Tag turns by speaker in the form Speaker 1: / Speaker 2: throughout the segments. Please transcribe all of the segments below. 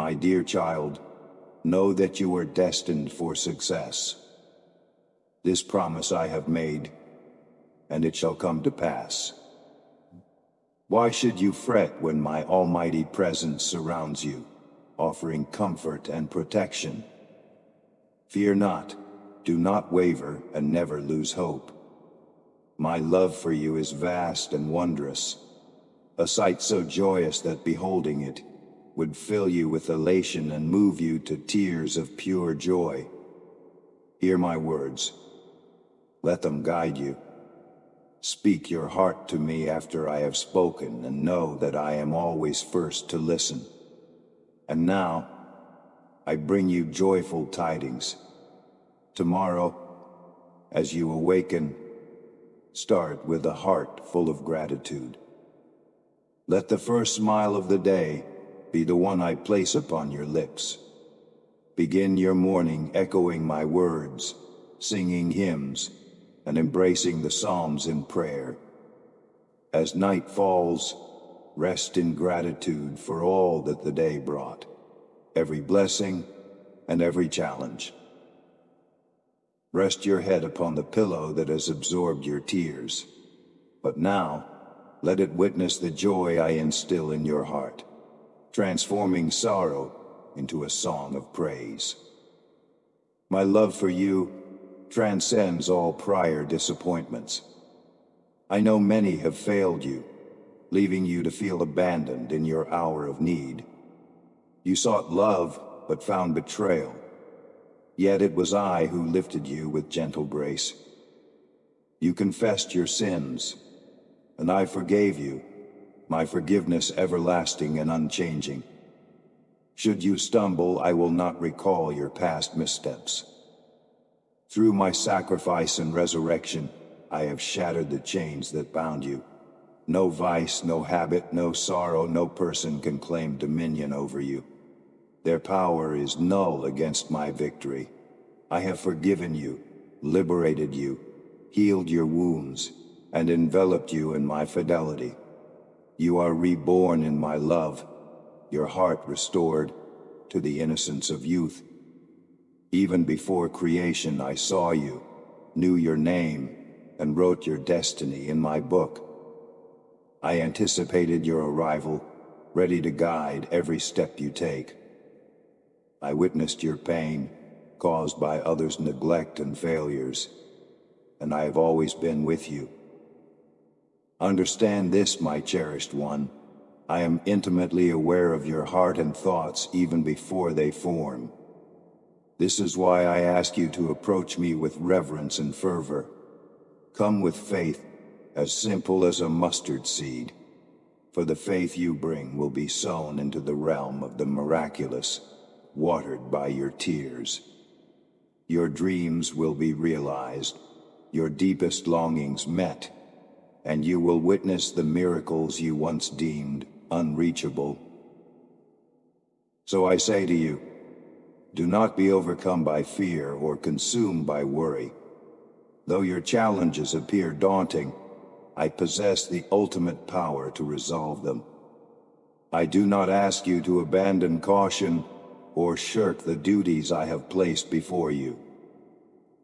Speaker 1: My dear child, know that you are destined for success. This promise I have made, and it shall come to pass. Why should you fret when my almighty presence surrounds you, offering comfort and protection? Fear not, do not waver, and never lose hope. My love for you is vast and wondrous, a sight so joyous that beholding it would fill you with elation and move you to tears of pure joy. Hear my words. Let them guide you. Speak your heart to me after I have spoken, and know that I am always first to listen. And now, I bring you joyful tidings. Tomorrow, as you awaken, start with a heart full of gratitude. Let the first smile of the day be the one I place upon your lips. Begin your morning echoing my words, singing hymns, and embracing the Psalms in prayer. As night falls, rest in gratitude for all that the day brought, every blessing and every challenge. Rest your head upon the pillow that has absorbed your tears, but now let it witness the joy I instill in your heart, transforming sorrow into a song of praise. My love for you transcends all prior disappointments. I know many have failed you, leaving you to feel abandoned in your hour of need. You sought love, but found betrayal. Yet it was I who lifted you with gentle grace. You confessed your sins, and I forgave you, my forgiveness everlasting and unchanging. Should you stumble, I will not recall your past missteps. Through my sacrifice and resurrection, I have shattered the chains that bound you. No vice, no habit, no sorrow, no person can claim dominion over you. Their power is null against my victory. I have forgiven you, liberated you, healed your wounds, and enveloped you in my fidelity. You are reborn in my love, your heart restored to the innocence of youth. Even before creation I saw you, knew your name, and wrote your destiny in my book. I anticipated your arrival, ready to guide every step you take. I witnessed your pain, caused by others' neglect and failures, and I have always been with you. Understand this, my cherished one. I am intimately aware of your heart and thoughts even before they form. This is why I ask you to approach me with reverence and fervor. Come with faith, as simple as a mustard seed, for the faith you bring will be sown into the realm of the miraculous, watered by your tears. Your dreams will be realized, your deepest longings met, and you will witness the miracles you once deemed unreachable. So I say to you, do not be overcome by fear or consumed by worry. Though your challenges appear daunting, I possess the ultimate power to resolve them. I do not ask you to abandon caution or shirk the duties I have placed before you.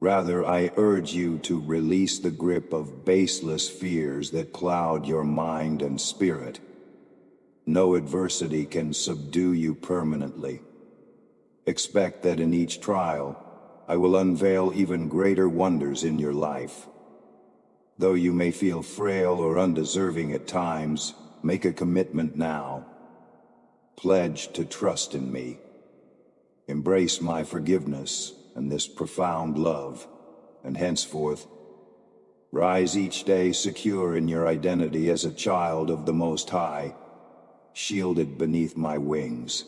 Speaker 1: Rather, I urge you to release the grip of baseless fears that cloud your mind and spirit. No adversity can subdue you permanently. Expect that in each trial, I will unveil even greater wonders in your life. Though you may feel frail or undeserving at times, make a commitment now. Pledge to trust in me. Embrace my forgiveness and this profound love, and henceforth, rise each day secure in your identity as a child of the Most High, shielded beneath my wings.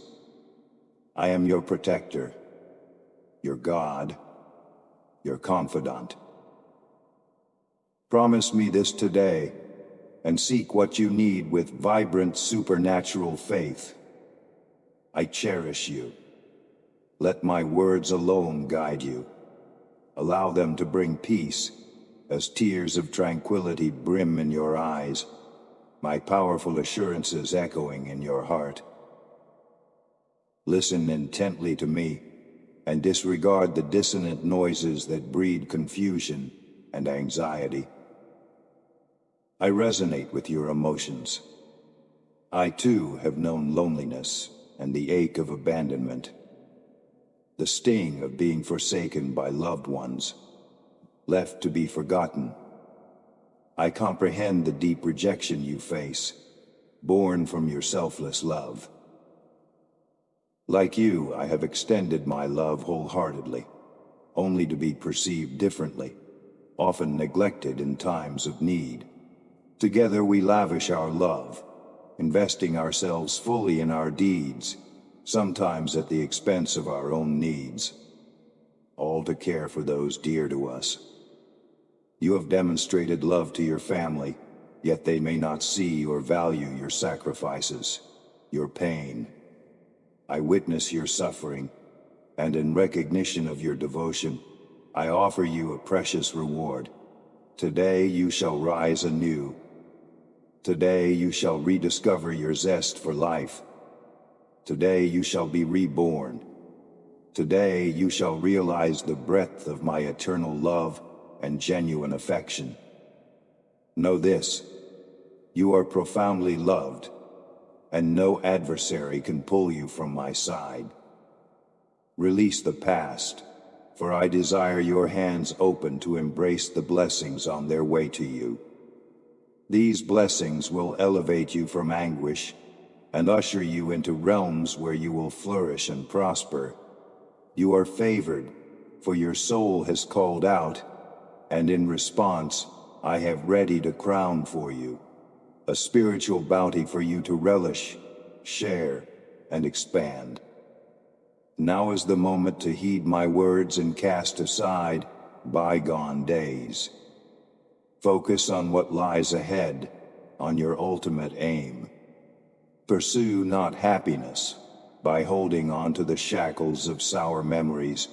Speaker 1: I am your protector, your God, your confidant. Promise me this today, and seek what you need with vibrant supernatural faith. I cherish you. Let my words alone guide you. Allow them to bring peace, as tears of tranquility brim in your eyes, my powerful assurances echoing in your heart. Listen intently to me, and disregard the dissonant noises that breed confusion and anxiety. I resonate with your emotions. I too have known loneliness and the ache of abandonment, the sting of being forsaken by loved ones, left to be forgotten. I comprehend the deep rejection you face, born from your selfless love. Like you, I have extended my love wholeheartedly, only to be perceived differently, often neglected in times of need. Together we lavish our love, investing ourselves fully in our deeds, sometimes at the expense of our own needs, all to care for those dear to us. You have demonstrated love to your family, yet they may not see or value your sacrifices, your pain. I witness your suffering, and in recognition of your devotion, I offer you a precious reward. Today you shall rise anew. Today you shall rediscover your zest for life. Today you shall be reborn. Today you shall realize the breadth of my eternal love and genuine affection. Know this: you are profoundly loved, and no adversary can pull you from my side. Release the past, for I desire your hands open to embrace the blessings on their way to you. These blessings will elevate you from anguish and usher you into realms where you will flourish and prosper. You are favored, for your soul has called out, and in response, I have readied a crown for you, a spiritual bounty for you to relish, share, and expand. Now is the moment to heed my words and cast aside bygone days. Focus on what lies ahead, on your ultimate aim. Pursue not happiness by holding on to the shackles of sour memories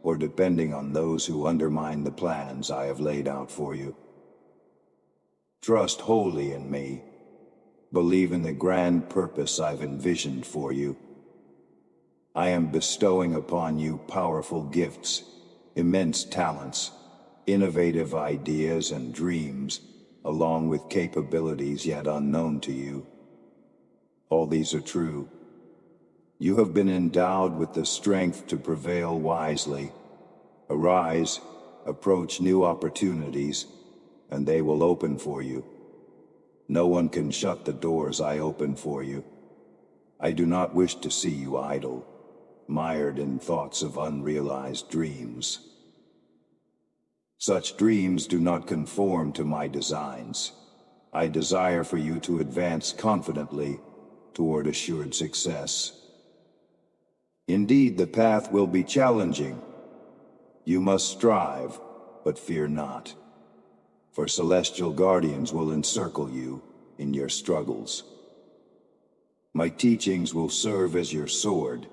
Speaker 1: or depending on those who undermine the plans I have laid out for you. Trust wholly in me. Believe in the grand purpose I've envisioned for you. I am bestowing upon you powerful gifts, immense talents, innovative ideas and dreams, along with capabilities yet unknown to you. All these are true. You have been endowed with the strength to prevail wisely. Arise, approach new opportunities, and they will open for you. No one can shut the doors I open for you. I do not wish to see you idle, mired in thoughts of unrealized dreams. Such dreams do not conform to my designs. I desire for you to advance confidently toward assured success. Indeed, the path will be challenging. You must strive, but fear not, for celestial guardians will encircle you in your struggles. My teachings will serve as your sword,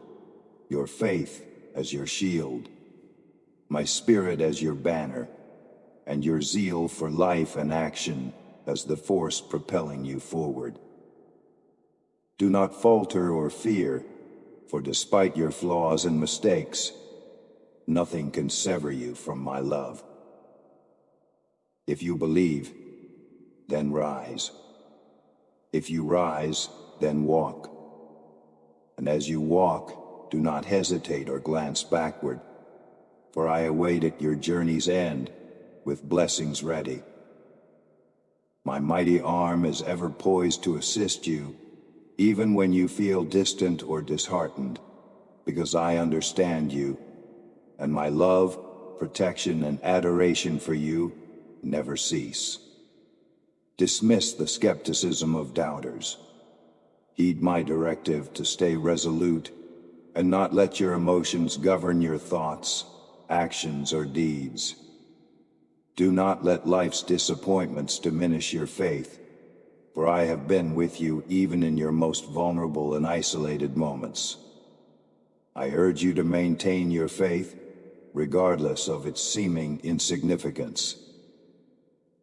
Speaker 1: your faith as your shield, my spirit as your banner, and your zeal for life and action as the force propelling you forward. Do not falter or fear, for despite your flaws and mistakes, nothing can sever you from my love. If you believe, then rise. If you rise, then walk. And as you walk, do not hesitate or glance backward, for I await at your journey's end with blessings ready. My mighty arm is ever poised to assist you, even when you feel distant or disheartened, because I understand you, and my love, protection, and adoration for you never cease. Dismiss the skepticism of doubters. Heed my directive to stay resolute and not let your emotions govern your thoughts, actions, or deeds. Do not let life's disappointments diminish your faith, for I have been with you even in your most vulnerable and isolated moments. I urge you to maintain your faith, regardless of its seeming insignificance.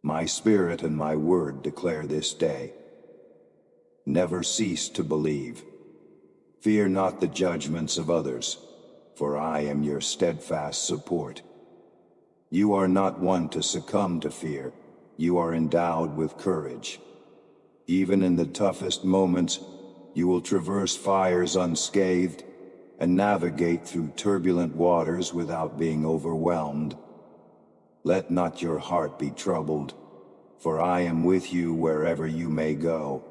Speaker 1: My spirit and my word declare this day: never cease to believe. Fear not the judgments of others, for I am your steadfast support. You are not one to succumb to fear. You are endowed with courage. Even in the toughest moments, you will traverse fires unscathed and navigate through turbulent waters without being overwhelmed. Let not your heart be troubled, for I am with you wherever you may go.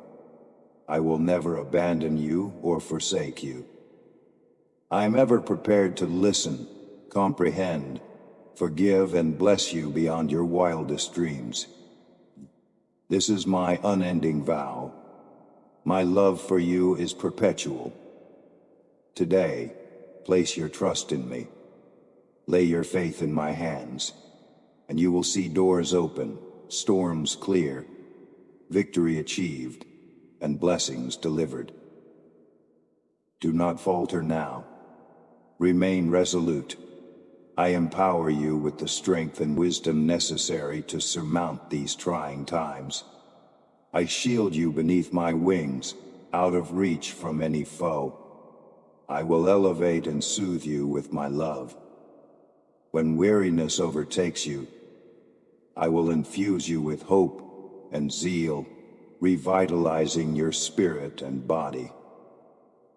Speaker 1: I will never abandon you or forsake you. I am ever prepared to listen, comprehend, forgive, and bless you beyond your wildest dreams. This is my unending vow. My love for you is perpetual. Today, place your trust in me. Lay your faith in my hands, and you will see doors open, storms clear, victory achieved, and blessings delivered. Do not falter now. Remain resolute. I empower you with the strength and wisdom necessary to surmount these trying times. I shield you beneath my wings, out of reach from any foe. I will elevate and soothe you with my love. When weariness overtakes you, I will infuse you with hope and zeal, revitalizing your spirit and body.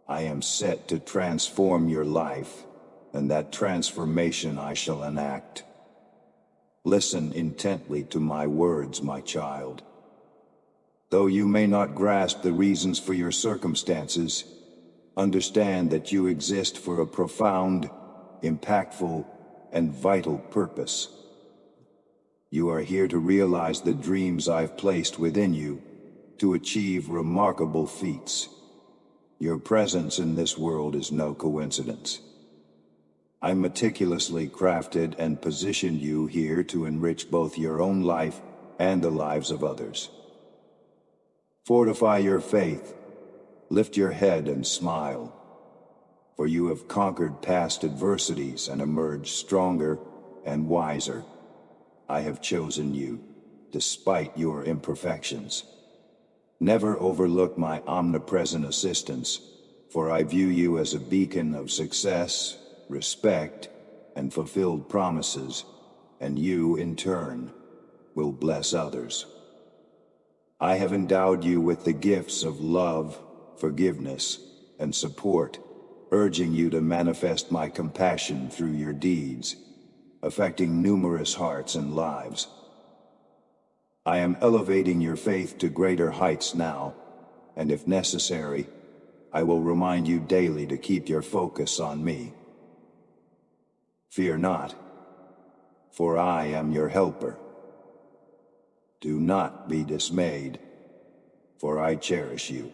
Speaker 1: I am set to transform your life, and that transformation I shall enact. Listen intently to my words, my child. Though you may not grasp the reasons for your circumstances, understand that you exist for a profound, impactful, and vital purpose. You are here to realize the dreams I've placed within you, to achieve remarkable feats. Your presence in this world is no coincidence. I meticulously crafted and positioned you here to enrich both your own life and the lives of others. Fortify your faith, lift your head and smile, for you have conquered past adversities and emerged stronger and wiser. I have chosen you, despite your imperfections. Never overlook my omnipresent assistance, for I view you as a beacon of success, respect, and fulfilled promises, and you, in turn, will bless others. I have endowed you with the gifts of love, forgiveness, and support, urging you to manifest my compassion through your deeds, affecting numerous hearts and lives. I am elevating your faith to greater heights now, and if necessary, I will remind you daily to keep your focus on me. Fear not, for I am your helper. Do not be dismayed, for I cherish you.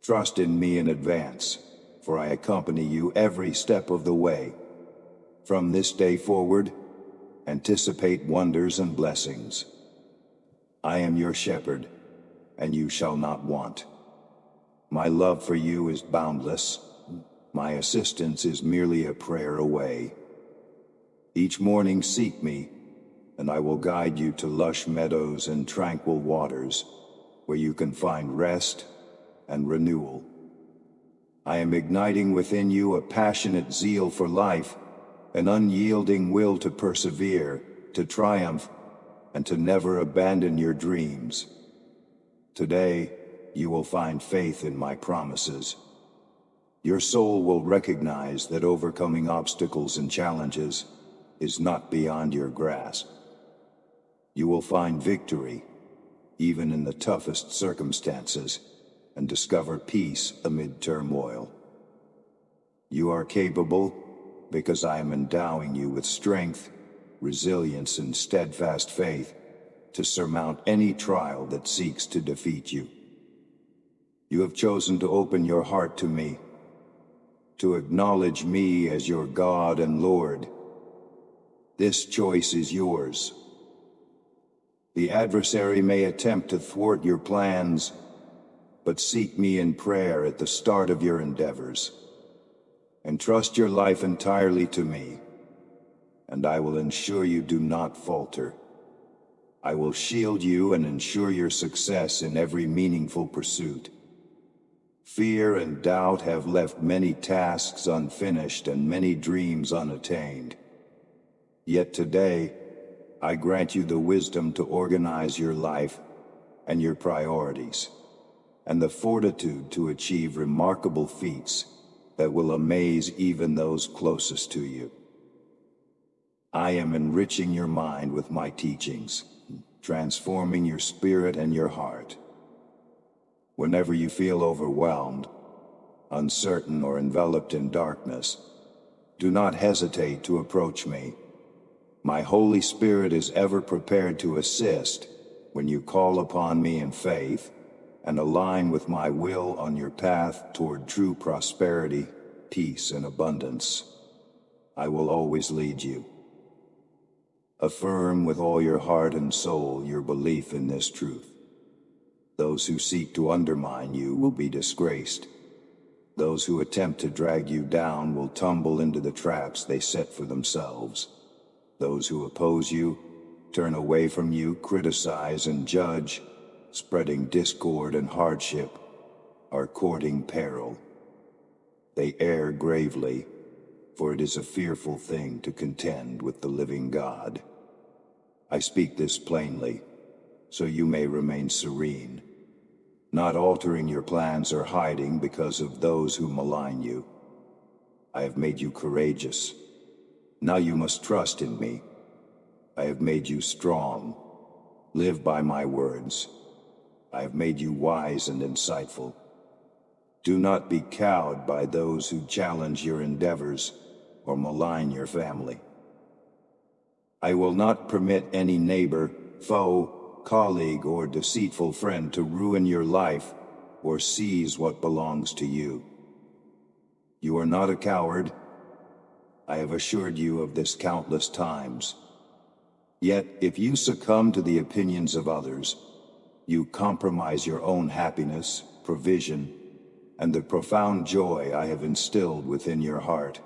Speaker 1: Trust in me in advance, for I accompany you every step of the way. From this day forward, anticipate wonders and blessings. I am your shepherd, and you shall not want. My love for you is boundless. My assistance is merely a prayer away. Each morning seek me, and I will guide you to lush meadows and tranquil waters, where you can find rest and renewal. I am igniting within you a passionate zeal for life, an unyielding will to persevere, to triumph, and to never abandon your dreams. Today, you will find faith in my promises. Your soul will recognize that overcoming obstacles and challenges is not beyond your grasp. You will find victory, even in the toughest circumstances, and discover peace amid turmoil. You are capable because I am endowing you with strength, resilience, and steadfast faith to surmount any trial that seeks to defeat you. You have chosen to open your heart to me, to acknowledge me as your God and Lord. This choice is yours. The adversary may attempt to thwart your plans, but seek me in prayer at the start of your endeavors. Entrust your life entirely to me, and I will ensure you do not falter. I will shield you and ensure your success in every meaningful pursuit. Fear and doubt have left many tasks unfinished and many dreams unattained. Yet today, I grant you the wisdom to organize your life and your priorities, and the fortitude to achieve remarkable feats that will amaze even those closest to you. I am enriching your mind with my teachings, transforming your spirit and your heart. Whenever you feel overwhelmed, uncertain, or enveloped in darkness, do not hesitate to approach me. My Holy Spirit is ever prepared to assist when you call upon me in faith and align with my will on your path toward true prosperity, peace, and abundance. I will always lead you. Affirm with all your heart and soul your belief in this truth. Those who seek to undermine you will be disgraced. Those who attempt to drag you down will tumble into the traps they set for themselves. Those who oppose you, turn away from you, criticize and judge, spreading discord and hardship, are courting peril. They err gravely, for it is a fearful thing to contend with the living God. I speak this plainly, so you may remain serene, not altering your plans or hiding because of those who malign you. I have made you courageous. Now you must trust in me. I have made you strong. Live by my words. I have made you wise and insightful. Do not be cowed by those who challenge your endeavors or malign your family. I will not permit any neighbor, foe, colleague, or deceitful friend to ruin your life or seize what belongs to you. You are not a coward. I have assured you of this countless times. Yet, if you succumb to the opinions of others, you compromise your own happiness, provision, and the profound joy I have instilled within your heart.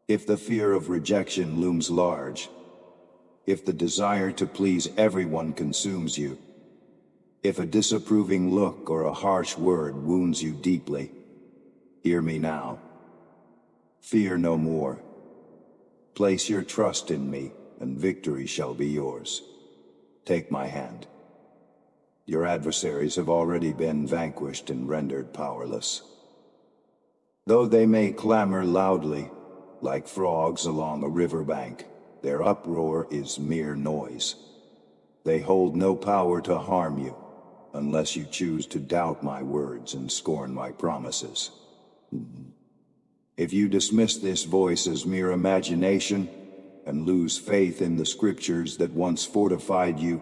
Speaker 1: If the fear of rejection looms large, if the desire to please everyone consumes you, if a disapproving look or a harsh word wounds you deeply, hear me now. Fear no more. Place your trust in me, and victory shall be yours. Take my hand. Your adversaries have already been vanquished and rendered powerless. Though they may clamor loudly, like frogs along a riverbank, their uproar is mere noise. They hold no power to harm you, unless you choose to doubt my words and scorn my promises. If you dismiss this voice as mere imagination and lose faith in the scriptures that once fortified you,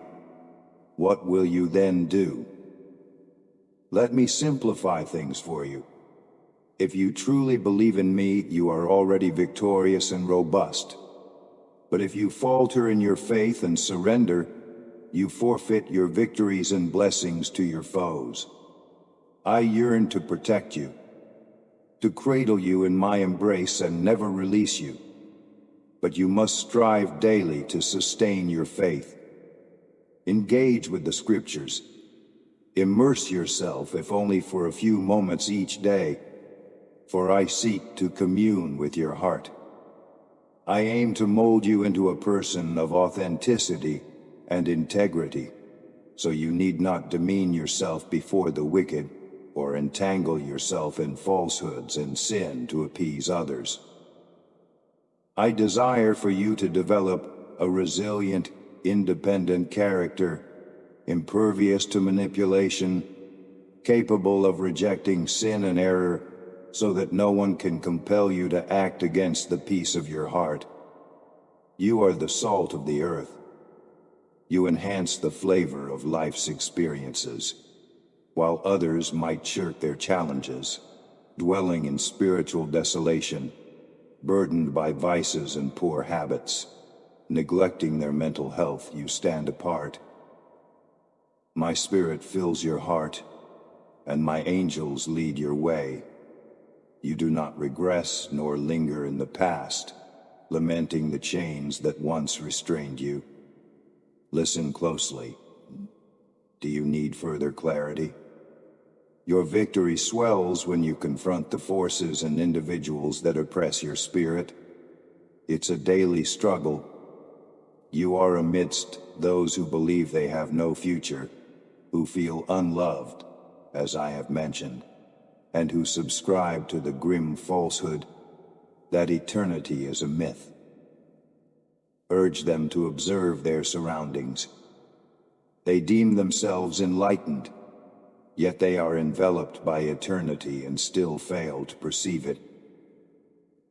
Speaker 1: what will you then do? Let me simplify things for you. If you truly believe in me, you are already victorious and robust. But if you falter in your faith and surrender, you forfeit your victories and blessings to your foes. I yearn to protect you, to cradle you in my embrace and never release you. But you must strive daily to sustain your faith. Engage with the scriptures. Immerse yourself, if only for a few moments each day, for I seek to commune with your heart. I aim to mold you into a person of authenticity and integrity, so you need not demean yourself before the wicked or entangle yourself in falsehoods and sin to appease others. I desire for you to develop a resilient, independent character, impervious to manipulation, capable of rejecting sin and error, so that no one can compel you to act against the peace of your heart. You are the salt of the earth. You enhance the flavor of life's experiences, while others might shirk their challenges, dwelling in spiritual desolation, burdened by vices and poor habits, neglecting their mental health. You stand apart. My spirit fills your heart, and my angels lead your way. You do not regress nor linger in the past, lamenting the chains that once restrained you. Listen closely. Do you need further clarity? Your victory swells when you confront the forces and individuals that oppress your spirit. It's a daily struggle. You are amidst those who believe they have no future, who feel unloved, as I have mentioned, and who subscribe to the grim falsehood that eternity is a myth. Urge them to observe their surroundings. They deem themselves enlightened, yet they are enveloped by eternity and still fail to perceive it.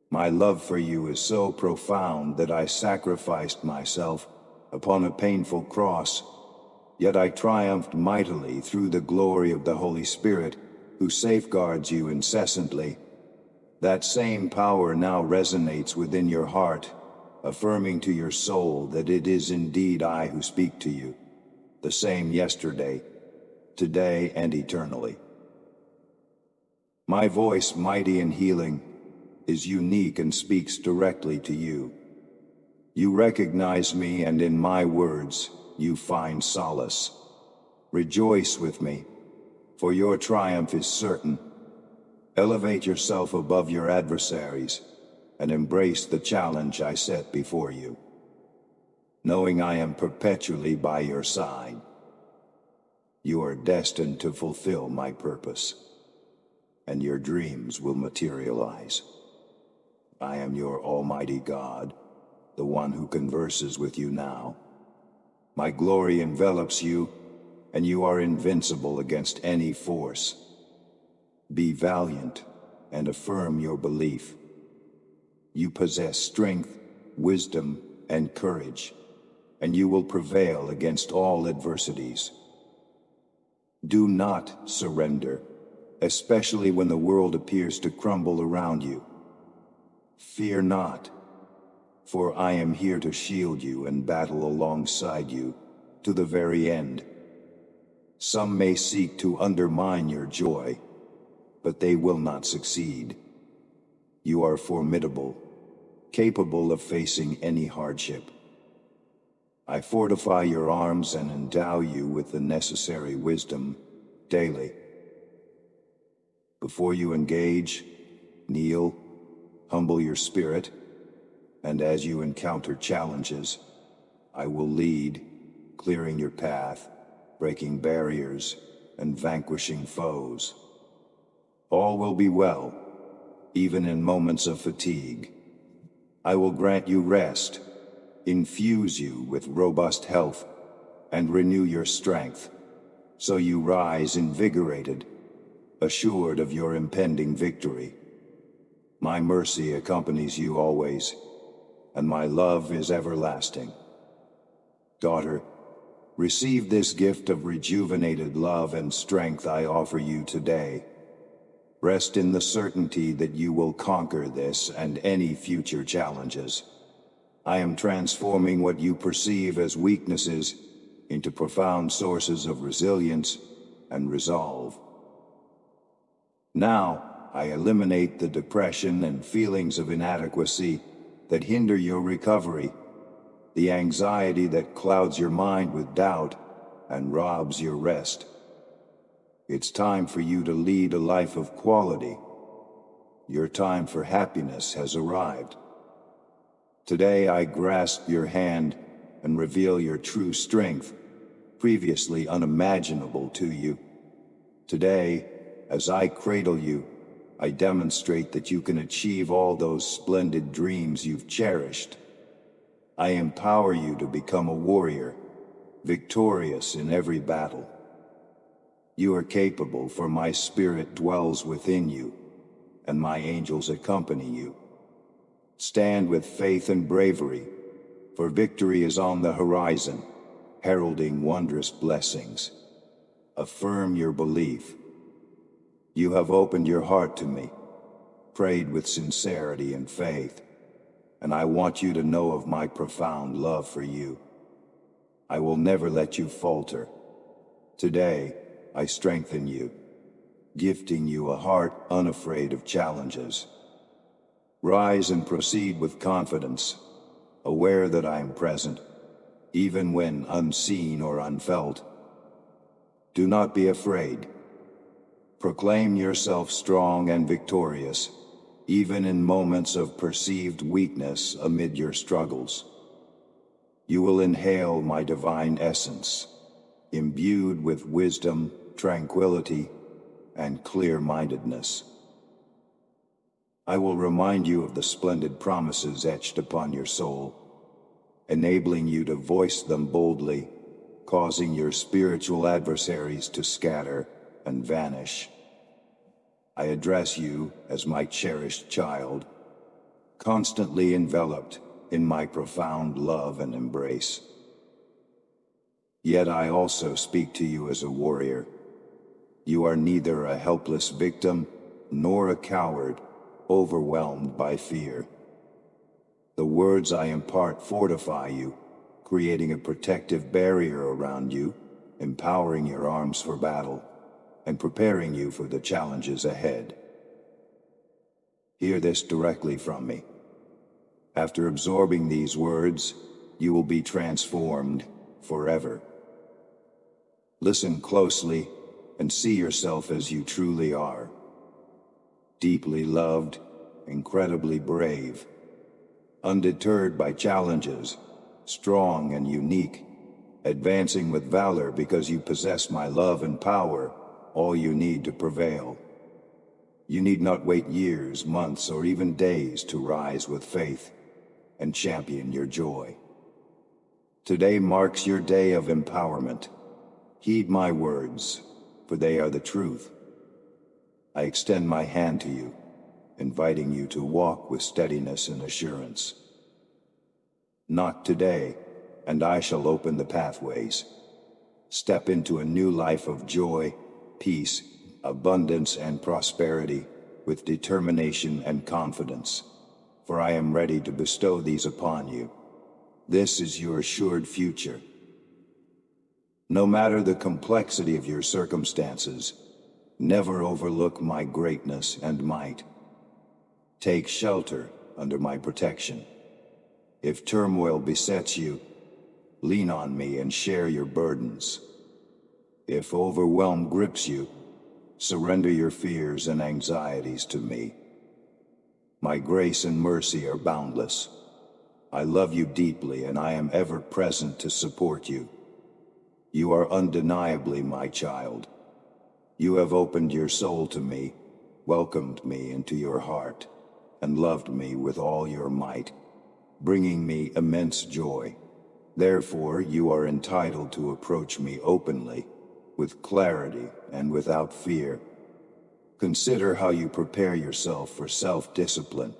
Speaker 1: My love for you is so profound that I sacrificed myself upon a painful cross, yet I triumphed mightily through the glory of the Holy Spirit, who safeguards you incessantly. That same power now resonates within your heart, affirming to your soul that it is indeed I who speak to you, the same yesterday, today, and eternally. My voice, mighty in healing, is unique and speaks directly to you. You recognize me, and in my words, you find solace. Rejoice with me, for your triumph is certain. Elevate yourself above your adversaries, and embrace the challenge I set before you, knowing I am perpetually by your side. You are destined to fulfill my purpose, and your dreams will materialize. I am your Almighty God, the one who converses with you now. My glory envelops you, and you are invincible against any force. Be valiant and affirm your belief. You possess strength, wisdom, and courage, and you will prevail against all adversities. Do not surrender, especially when the world appears to crumble around you. Fear not, for I am here to shield you and battle alongside you to the very end. Some may seek to undermine your joy, but they will not succeed. You are formidable, capable of facing any hardship. I fortify your arms and endow you with the necessary wisdom daily. Before you engage, kneel, humble your spirit, and as you encounter challenges, I will lead, clearing your path, breaking barriers, and vanquishing foes. All will be well, even in moments of fatigue. I will grant you rest, infuse you with robust health, and renew your strength, so you rise invigorated, assured of your impending victory. My mercy accompanies you always, and my love is everlasting. Daughter, receive this gift of rejuvenated love and strength I offer you today. Rest in the certainty that you will conquer this and any future challenges. I am transforming what you perceive as weaknesses into profound sources of resilience and resolve. Now, I eliminate the depression and feelings of inadequacy that hinder your recovery, the anxiety that clouds your mind with doubt and robs your rest. It's time for you to lead a life of quality. Your time for happiness has arrived. Today I grasp your hand and reveal your true strength, previously unimaginable to you. Today, as I cradle you, I demonstrate that you can achieve all those splendid dreams you've cherished. I empower you to become a warrior, victorious in every battle. You are capable, for my spirit dwells within you, and my angels accompany you. Stand with faith and bravery, for victory is on the horizon, heralding wondrous blessings. Affirm your belief. You have opened your heart to me, prayed with sincerity and faith, and I want you to know of my profound love for you. I will never let you falter. Today, I strengthen you, gifting you a heart unafraid of challenges. Rise and proceed with confidence, aware that I am present, even when unseen or unfelt. Do not be afraid. Proclaim yourself strong and victorious, even in moments of perceived weakness amid your struggles. You will inhale my divine essence, imbued with wisdom, tranquility, and clear-mindedness. I will remind you of the splendid promises etched upon your soul, enabling you to voice them boldly, causing your spiritual adversaries to scatter and vanish. I address you as my cherished child, constantly enveloped in my profound love and embrace. Yet I also speak to you as a warrior. You are neither a helpless victim nor a coward overwhelmed by fear. The words I impart fortify you, creating a protective barrier around you, empowering your arms for battle, and preparing you for the challenges ahead. Hear this directly from me. After absorbing these words, you will be transformed forever. Listen closely and see yourself as you truly are. Deeply loved, incredibly brave, undeterred by challenges, strong and unique, advancing with valor because you possess my love and power, all you need to prevail. You need not wait years, months, or even days to rise with faith and champion your joy. Today marks your day of empowerment. Heed my words, for they are the truth. I extend my hand to you, inviting you to walk with steadiness and assurance. Knock today, and I shall open the pathways. Step into a new life of joy, peace, abundance, and prosperity with determination and confidence, for I am ready to bestow these upon you. This is your assured future. No matter the complexity of your circumstances, never overlook my greatness and might. Take shelter under my protection. If turmoil besets you, lean on me and share your burdens. If overwhelm grips you, surrender your fears and anxieties to me. My grace and mercy are boundless. I love you deeply, and I am ever present to support you. You are undeniably my child. You have opened your soul to me, welcomed me into your heart, and loved me with all your might, bringing me immense joy. Therefore, you are entitled to approach me openly, with clarity and without fear. Consider how you prepare yourself for self-discipline,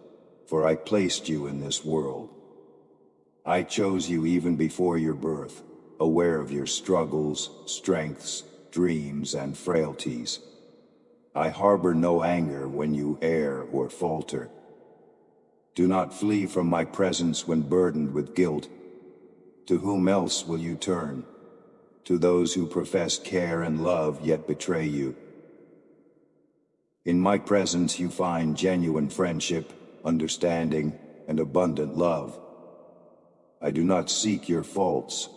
Speaker 1: for I placed you in this world. I chose you even before your birth, aware of your struggles, strengths, dreams, and frailties. I harbor no anger when you err or falter. Do not flee from my presence when burdened with guilt. To whom else will you turn? To those who profess care and love yet betray you. In my presence you find genuine friendship, understanding, and abundant love. I do not seek your faults,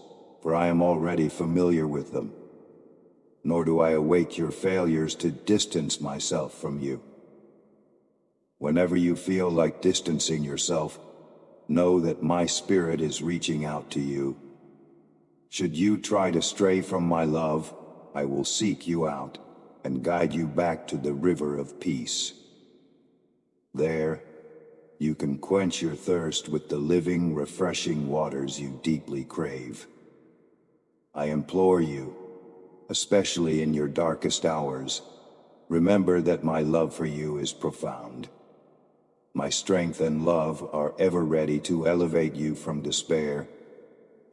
Speaker 1: for I am already familiar with them. Nor do I await your failures to distance myself from you. Whenever you feel like distancing yourself, know that my spirit is reaching out to you. Should you try to stray from my love, I will seek you out and guide you back to the river of peace. There, you can quench your thirst with the living, refreshing waters you deeply crave. I implore you, especially in your darkest hours, remember that my love for you is profound. My strength and love are ever ready to elevate you from despair,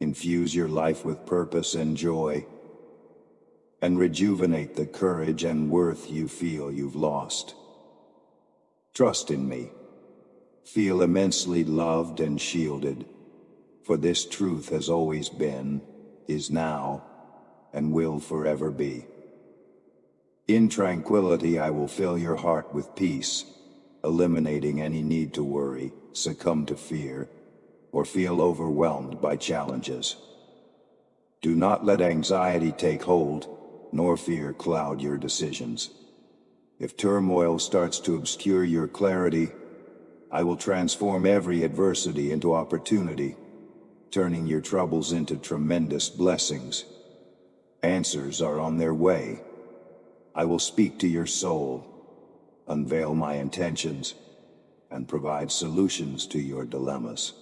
Speaker 1: infuse your life with purpose and joy, and rejuvenate the courage and worth you feel you've lost. Trust in me. Feel immensely loved and shielded, for this truth has always been, is now, and will forever be. In tranquility, I will fill your heart with peace, eliminating any need to worry, succumb to fear, or feel overwhelmed by challenges. Do not let anxiety take hold, nor fear cloud your decisions. If turmoil starts to obscure your clarity, I will transform every adversity into opportunity, turning your troubles into tremendous blessings. Answers are on their way. I will speak to your soul, unveil my intentions, and provide solutions to your dilemmas.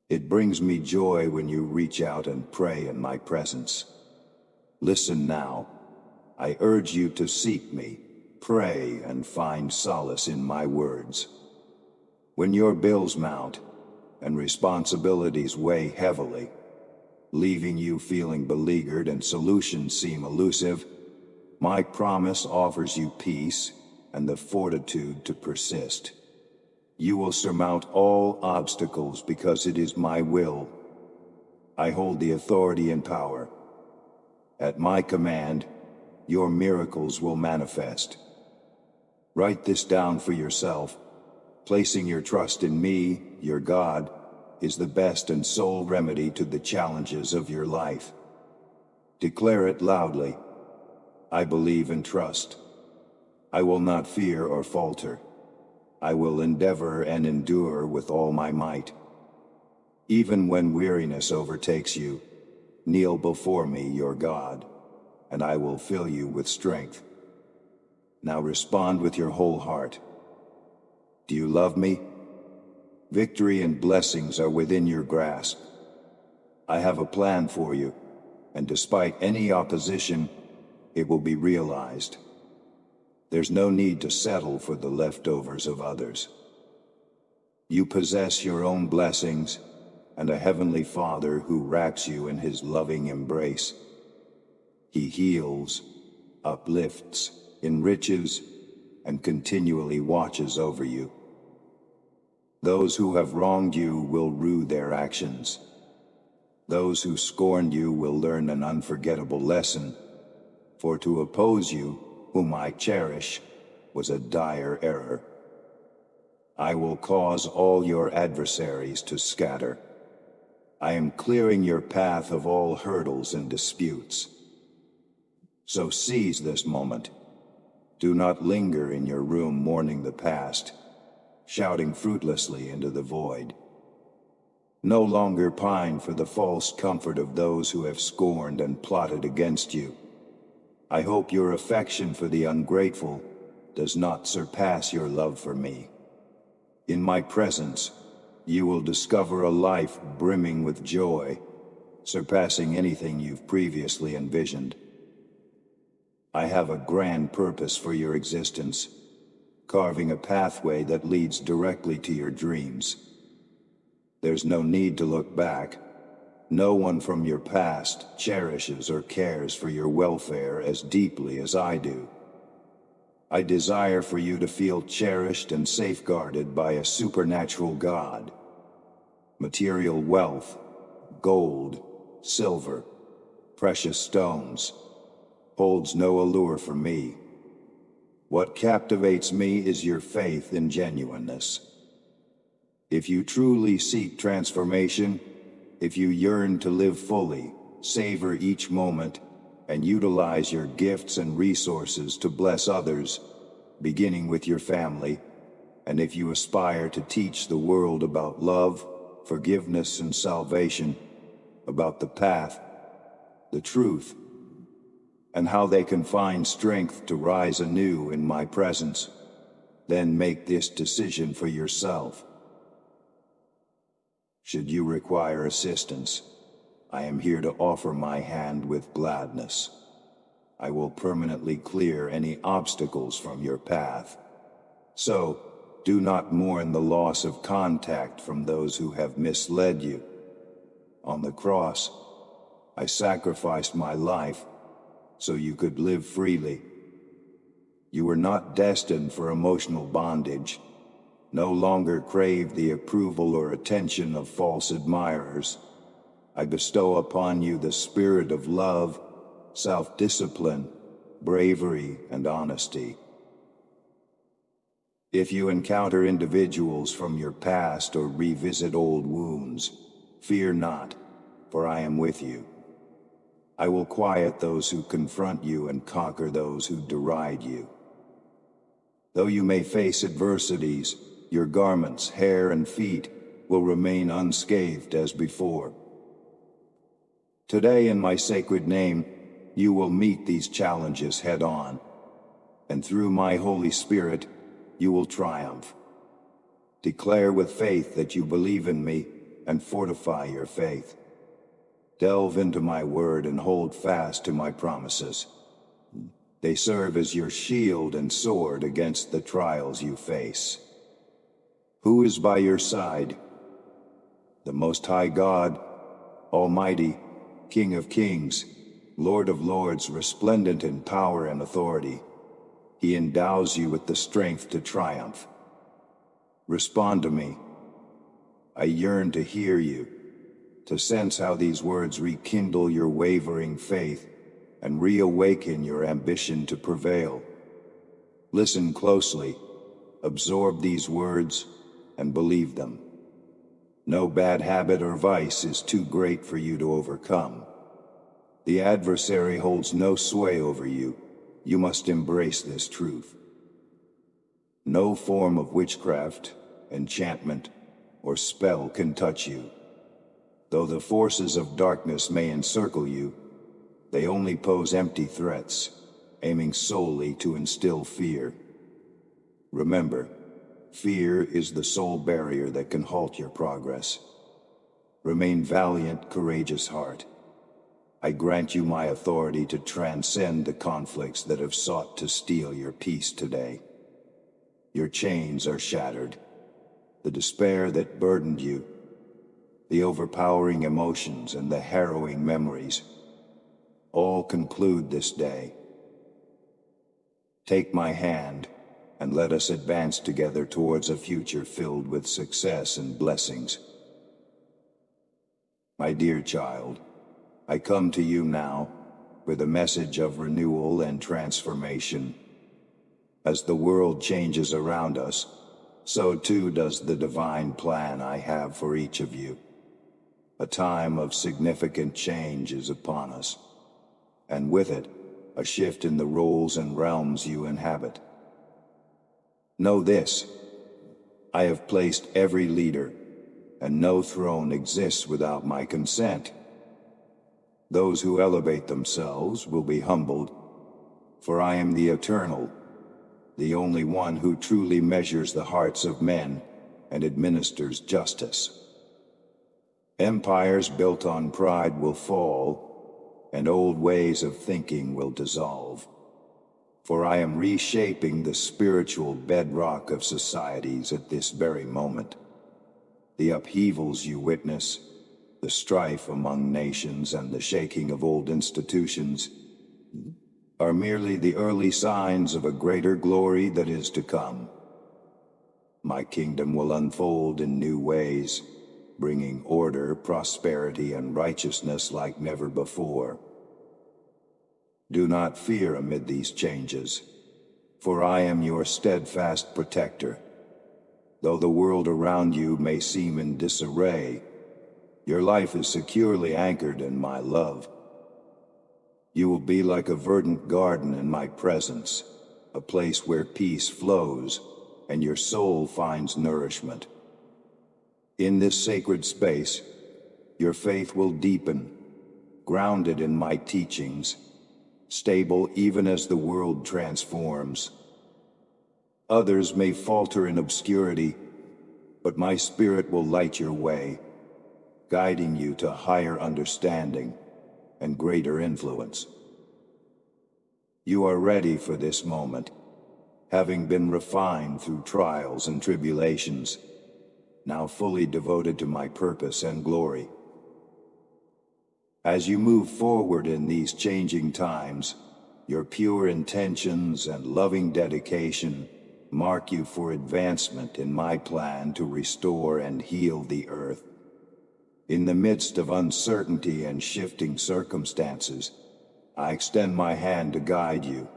Speaker 1: It brings me joy when you reach out and pray in my presence. Listen now. I urge you to seek me, pray, and find solace in my words. When your bills mount and responsibilities weigh heavily, leaving you feeling beleaguered and solutions seem elusive, my promise offers you peace and the fortitude to persist. You will surmount all obstacles because it is my will. I hold the authority and power. At my command, your miracles will manifest. Write this down for yourself. Placing your trust in me, your God, is the best and sole remedy to the challenges of your life. Declare it loudly. I believe and trust. I will not fear or falter. I will endeavor and endure with all my might. Even when weariness overtakes you, kneel before me, your God, and I will fill you with strength. Now respond with your whole heart. Do you love me? Victory and blessings are within your grasp. I have a plan for you, and despite any opposition, it will be realized. There's no need to settle for the leftovers of others. You possess your own blessings and a heavenly Father who wraps you in his loving embrace. He heals, uplifts, enriches, and continually watches over you. Those who have wronged you will rue their actions. Those who scorned you will learn an unforgettable lesson, for to oppose you, whom I cherish, was a dire error. I will cause all your adversaries to scatter. I am clearing your path of all hurdles and disputes. So seize this moment. Do not linger in your room mourning the past, shouting fruitlessly into the void. No longer pine for the false comfort of those who have scorned and plotted against you. I hope your affection for the ungrateful does not surpass your love for me. In my presence, you will discover a life brimming with joy, surpassing anything you've previously envisioned. I have a grand purpose for your existence, carving a pathway that leads directly to your dreams. There's no need to look back. No one from your past cherishes or cares for your welfare as deeply as I do. I desire for you to feel cherished and safeguarded by a supernatural God. Material wealth, gold, silver, precious stones, holds no allure for me. What captivates me is your faith in genuineness. If you truly seek transformation, if you yearn to live fully, savor each moment, and utilize your gifts and resources to bless others, beginning with your family, and if you aspire to teach the world about love, forgiveness, and salvation, about the path, the truth, and how they can find strength to rise anew in my presence, then make this decision for yourself. Should you require assistance, I am here to offer my hand with gladness. I will permanently clear any obstacles from your path. So, do not mourn the loss of contact from those who have misled you. On the cross, I sacrificed my life so you could live freely. You were not destined for emotional bondage, no longer crave the approval or attention of false admirers. I bestow upon you the spirit of love, self-discipline, bravery, and honesty. If you encounter individuals from your past or revisit old wounds, fear not, for I am with you. I will quiet those who confront you and conquer those who deride you. Though you may face adversities, your garments, hair, and feet will remain unscathed as before. Today, in my sacred name, you will meet these challenges head-on, and through my Holy Spirit, you will triumph. Declare with faith that you believe in me, and fortify your faith. Delve into my word and hold fast to my promises. They serve as your shield and sword against the trials you face. Who is by your side? The Most High God, Almighty, King of Kings, Lord of Lords, resplendent in power and authority. He endows you with the strength to triumph. Respond to me. I yearn to hear you, to sense how these words rekindle your wavering faith and reawaken your ambition to prevail. Listen closely, absorb these words, and believe them. No bad habit or vice is too great for you to overcome. The adversary holds no sway over you. You must embrace this truth. No form of witchcraft, enchantment, or spell can touch you. Though the forces of darkness may encircle you, they only pose empty threats, aiming solely to instill fear. Remember, fear is the sole barrier that can halt your progress. Remain valiant, courageous heart. I grant you my authority to transcend the conflicts that have sought to steal your peace today. Your chains are shattered. The despair that burdened you, the overpowering emotions and the harrowing memories, all conclude this day. Take my hand, and let us advance together towards a future filled with success and blessings. My dear child, I come to you now with a message of renewal and transformation. As the world changes around us, so too does the divine plan I have for each of you. A time of significant change is upon us, and with it, a shift in the roles and realms you inhabit. Know this: I have placed every leader, and no throne exists without my consent. Those who elevate themselves will be humbled, for I am the Eternal, the only one who truly measures the hearts of men and administers justice. Empires built on pride will fall, and old ways of thinking will dissolve. For I am reshaping the spiritual bedrock of societies at this very moment. The upheavals you witness, the strife among nations and the shaking of old institutions, are merely the early signs of a greater glory that is to come. My kingdom will unfold in new ways, bringing order, prosperity, and righteousness like never before. Do not fear amid these changes, for I am your steadfast protector. Though the world around you may seem in disarray, your life is securely anchored in my love. You will be like a verdant garden in my presence, a place where peace flows and your soul finds nourishment. In this sacred space, your faith will deepen, grounded in my teachings, stable even as the world transforms. Others may falter in obscurity, but my spirit will light your way, guiding you to higher understanding and greater influence. You are ready for this moment, having been refined through trials and tribulations, now fully devoted to my purpose and glory. As you move forward in these changing times, your pure intentions and loving dedication mark you for advancement in my plan to restore and heal the earth. In the midst of uncertainty and shifting circumstances, I extend my hand to guide you,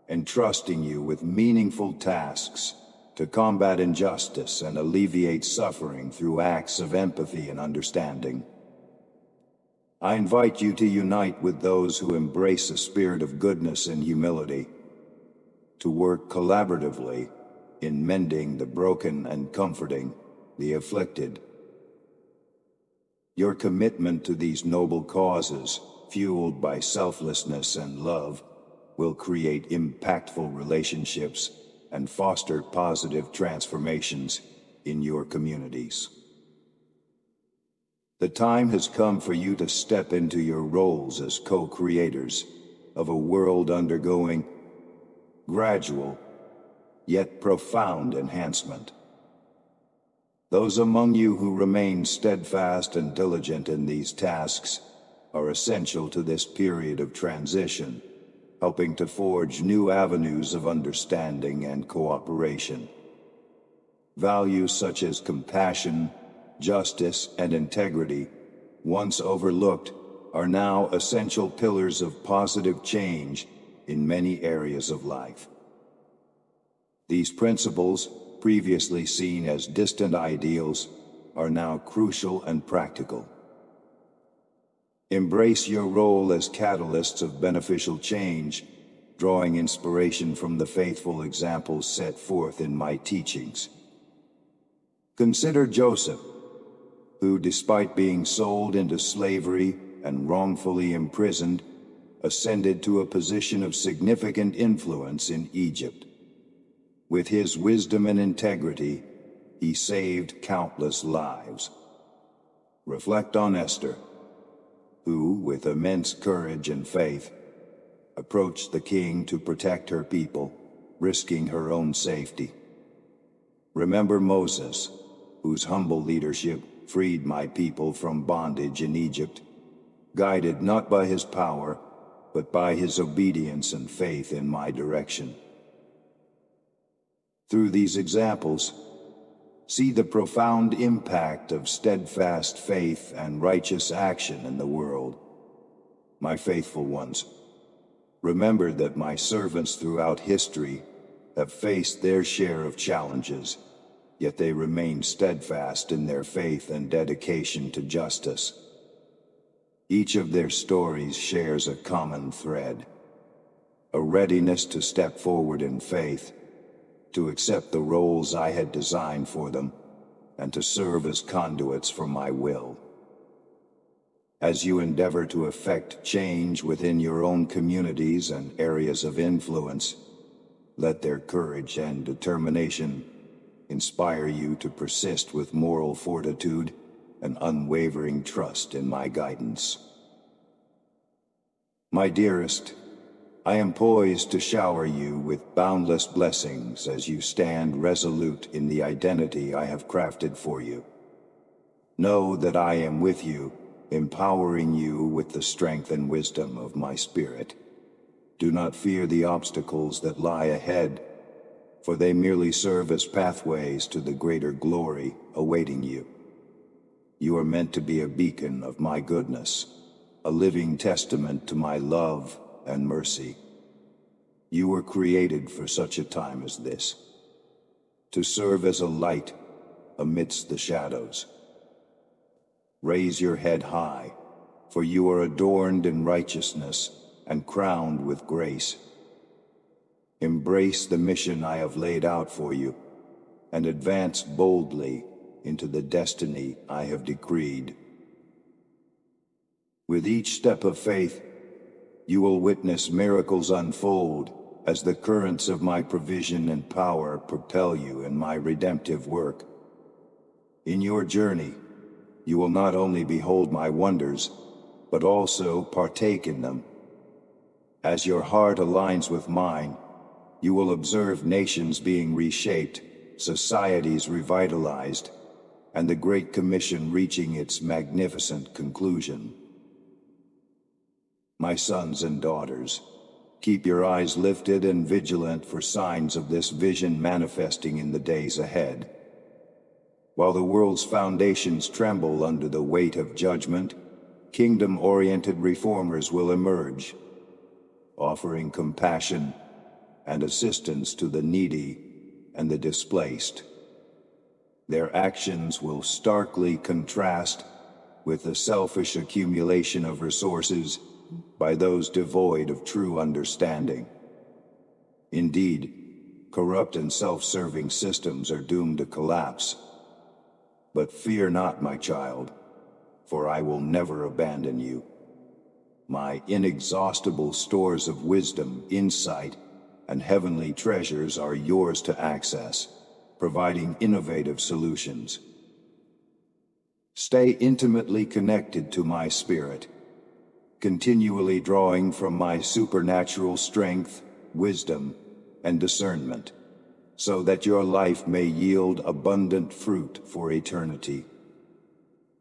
Speaker 1: entrusting you with meaningful tasks to combat injustice and alleviate suffering through acts of empathy and understanding. I invite you to unite with those who embrace a spirit of goodness and humility, to work collaboratively in mending the broken and comforting the afflicted. Your commitment to these noble causes, fueled by selflessness and love, will create impactful relationships and foster positive transformations in your communities. The time has come for you to step into your roles as co-creators of a world undergoing gradual yet profound enhancement. Those among you who remain steadfast and diligent in these tasks are essential to this period of transition, helping to forge new avenues of understanding and cooperation. Values such as compassion, justice, and integrity, once overlooked, are now essential pillars of positive change in many areas of life. These principles, previously seen as distant ideals, are now crucial and practical. Embrace your role as catalysts of beneficial change, drawing inspiration from the faithful examples set forth in my teachings. Consider Joseph, who, despite being sold into slavery and wrongfully imprisoned, ascended to a position of significant influence in Egypt. With his wisdom and integrity, he saved countless lives. Reflect on Esther, who, with immense courage and faith, approached the king to protect her people, risking her own safety. Remember Moses, whose humble leadership freed my people from bondage in Egypt, guided not by his power, but by his obedience and faith in my direction. Through these examples, see the profound impact of steadfast faith and righteous action in the world. My faithful ones, remember that my servants throughout history have faced their share of challenges, yet they remain steadfast in their faith and dedication to justice. Each of their stories shares a common thread, a readiness to step forward in faith, to accept the roles I had designed for them, and to serve as conduits for my will. As you endeavor to effect change within your own communities and areas of influence, let their courage and determination inspire you to persist with moral fortitude and unwavering trust in my guidance. My dearest, I am poised to shower you with boundless blessings as you stand resolute in the identity I have crafted for you. Know that I am with you, empowering you with the strength and wisdom of my spirit. Do not fear the obstacles that lie ahead, for they merely serve as pathways to the greater glory awaiting you. You are meant to be a beacon of my goodness, a living testament to my love and mercy. You were created for such a time as this, to serve as a light amidst the shadows. Raise your head high, for you are adorned in righteousness and crowned with grace. Embrace the mission I have laid out for you, and advance boldly into the destiny I have decreed. With each step of faith, you will witness miracles unfold as the currents of my provision and power propel you in my redemptive work. In your journey, you will not only behold my wonders, but also partake in them. As your heart aligns with mine, you will observe nations being reshaped, societies revitalized, and the Great Commission reaching its magnificent conclusion. My sons and daughters, keep your eyes lifted and vigilant for signs of this vision manifesting in the days ahead. While the world's foundations tremble under the weight of judgment, kingdom-oriented reformers will emerge, offering compassion and assistance to the needy and the displaced. Their actions will starkly contrast with the selfish accumulation of resources by those devoid of true understanding. Indeed, corrupt and self-serving systems are doomed to collapse. But fear not, my child, for I will never abandon you. My inexhaustible stores of wisdom, insight, and heavenly treasures are yours to access, providing innovative solutions. Stay intimately connected to my spirit, continually drawing from my supernatural strength, wisdom, and discernment, so that your life may yield abundant fruit for eternity.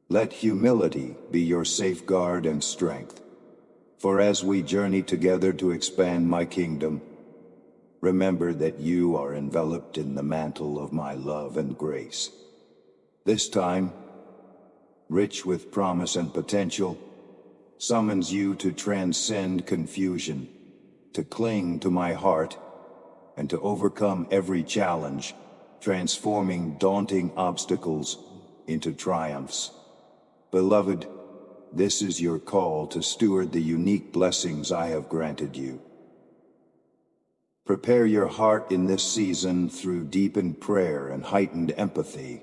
Speaker 1: Let humility be your safeguard and strength, for as we journey together to expand my kingdom, remember that you are enveloped in the mantle of my love and grace. This time, rich with promise and potential, summons you to transcend confusion, to cling to my heart, and to overcome every challenge, transforming daunting obstacles into triumphs. Beloved, this is your call to steward the unique blessings I have granted you. Prepare your heart in this season through deepened prayer and heightened empathy,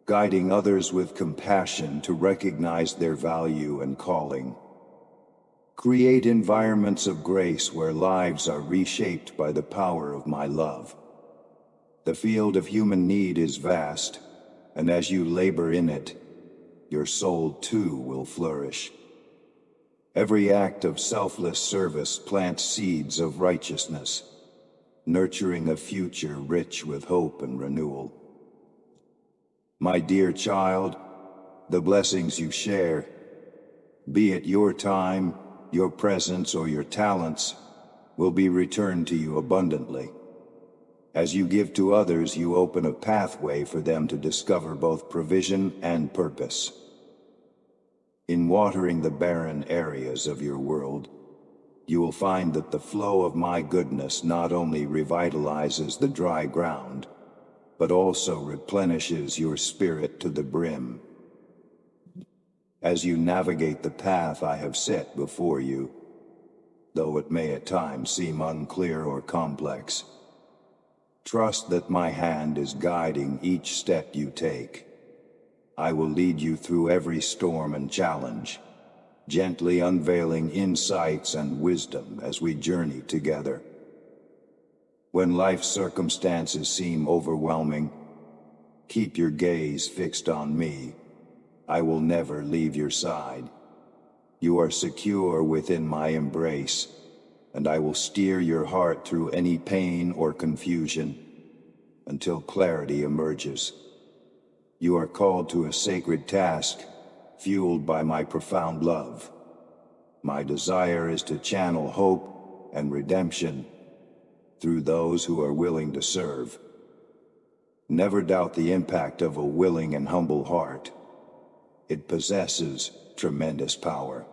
Speaker 1: guiding others with compassion to recognize their value and calling. Create environments of grace where lives are reshaped by the power of my love. The field of human need is vast, and as you labor in it, your soul too will flourish. Every act of selfless service plants seeds of righteousness, nurturing a future rich with hope and renewal. My dear child, the blessings you share, be it your time, your presence, or your talents, will be returned to you abundantly. As you give to others, you open a pathway for them to discover both provision and purpose. In watering the barren areas of your world, you will find that the flow of my goodness not only revitalizes the dry ground, but also replenishes your spirit to the brim. As you navigate the path I have set before you, though it may at times seem unclear or complex, trust that my hand is guiding each step you take. I will lead you through every storm and challenge, gently unveiling insights and wisdom as we journey together. When life's circumstances seem overwhelming, keep your gaze fixed on me. I will never leave your side. You are secure within my embrace, and I will steer your heart through any pain or confusion until clarity emerges. You are called to a sacred task, fueled by my profound love. My desire is to channel hope and redemption through those who are willing to serve. Never doubt the impact of a willing and humble heart. It possesses tremendous power.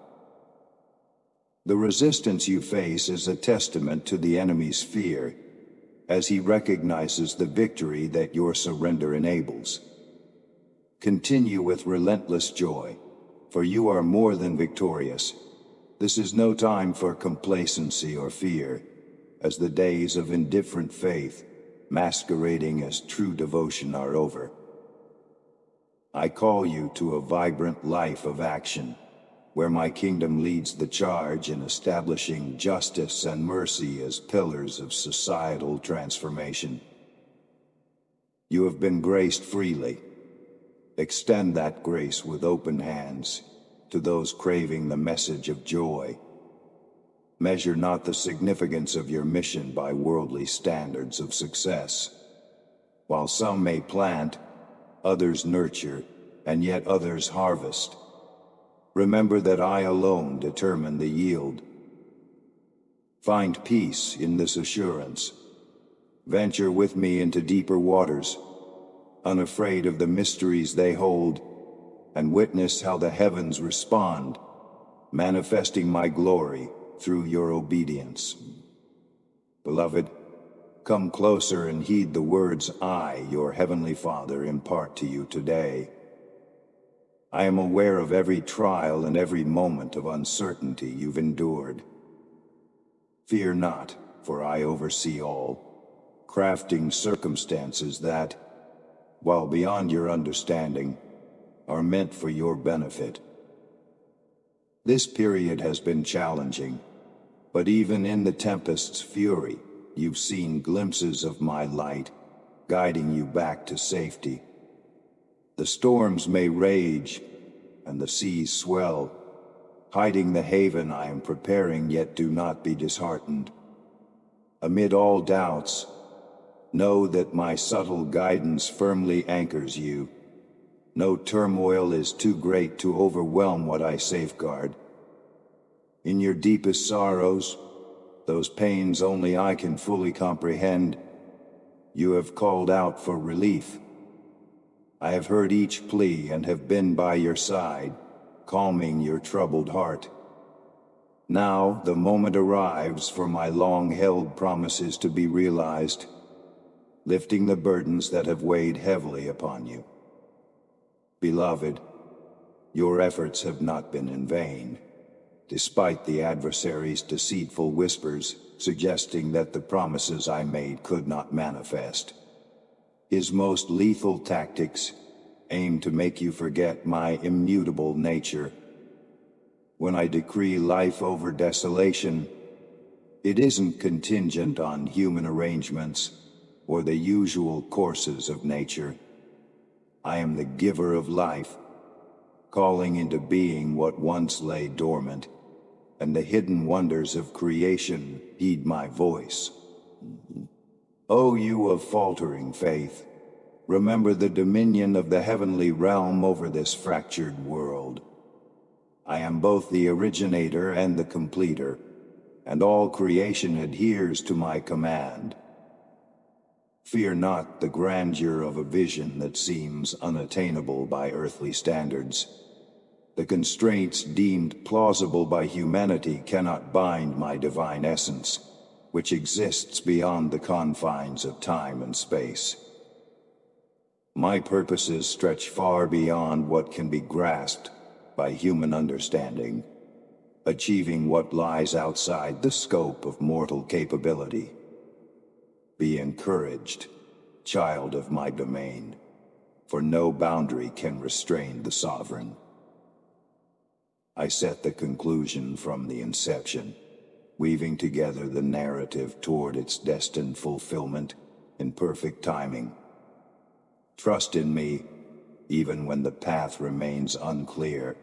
Speaker 1: The resistance you face is a testament to the enemy's fear, as he recognizes the victory that your surrender enables. Continue with relentless joy, for you are more than victorious. This is no time for complacency or fear, as the days of indifferent faith, masquerading as true devotion, are over. I call you to a vibrant life of action, where my kingdom leads the charge in establishing justice and mercy as pillars of societal transformation. You have been graced freely. Extend that grace with open hands to those craving the message of joy. Measure not the significance of your mission by worldly standards of success. While some may plant, others nurture, and yet others harvest, remember that I alone determine the yield. Find peace in this assurance. Venture with me into deeper waters, unafraid of the mysteries they hold, and witness how the heavens respond, manifesting my glory through your obedience. Beloved, come closer and heed the words I, your heavenly Father, impart to you today. I am aware of every trial and every moment of uncertainty you've endured. Fear not, for I oversee all, crafting circumstances that, while beyond your understanding, are meant for your benefit. This period has been challenging, but even in the tempest's fury, you've seen glimpses of my light, guiding you back to safety. The storms may rage, and the seas swell, hiding the haven I am preparing, yet do not be disheartened. Amid all doubts, know that my subtle guidance firmly anchors you. No turmoil is too great to overwhelm what I safeguard. In your deepest sorrows, those pains only I can fully comprehend, you have called out for relief. I have heard each plea and have been by your side, calming your troubled heart. Now the moment arrives for my long-held promises to be realized, lifting the burdens that have weighed heavily upon you. Beloved, your efforts have not been in vain, despite the adversary's deceitful whispers suggesting that the promises I made could not manifest. His most lethal tactics aim to make you forget my immutable nature. When I decree life over desolation, it isn't contingent on human arrangements or the usual courses of nature. I am the giver of life, calling into being what once lay dormant, and the hidden wonders of creation heed my voice. O you of faltering faith, remember the dominion of the heavenly realm over this fractured world. I am both the originator and the completer, and all creation adheres to my command. Fear not the grandeur of a vision that seems unattainable by earthly standards. The constraints deemed plausible by humanity cannot bind my divine essence, which exists beyond the confines of time and space. My purposes stretch far beyond what can be grasped by human understanding, achieving what lies outside the scope of mortal capability. Be encouraged, child of my domain, for no boundary can restrain the sovereign. I set the conclusion from the inception, weaving together the narrative toward its destined fulfillment in perfect timing. Trust in me, even when the path remains unclear,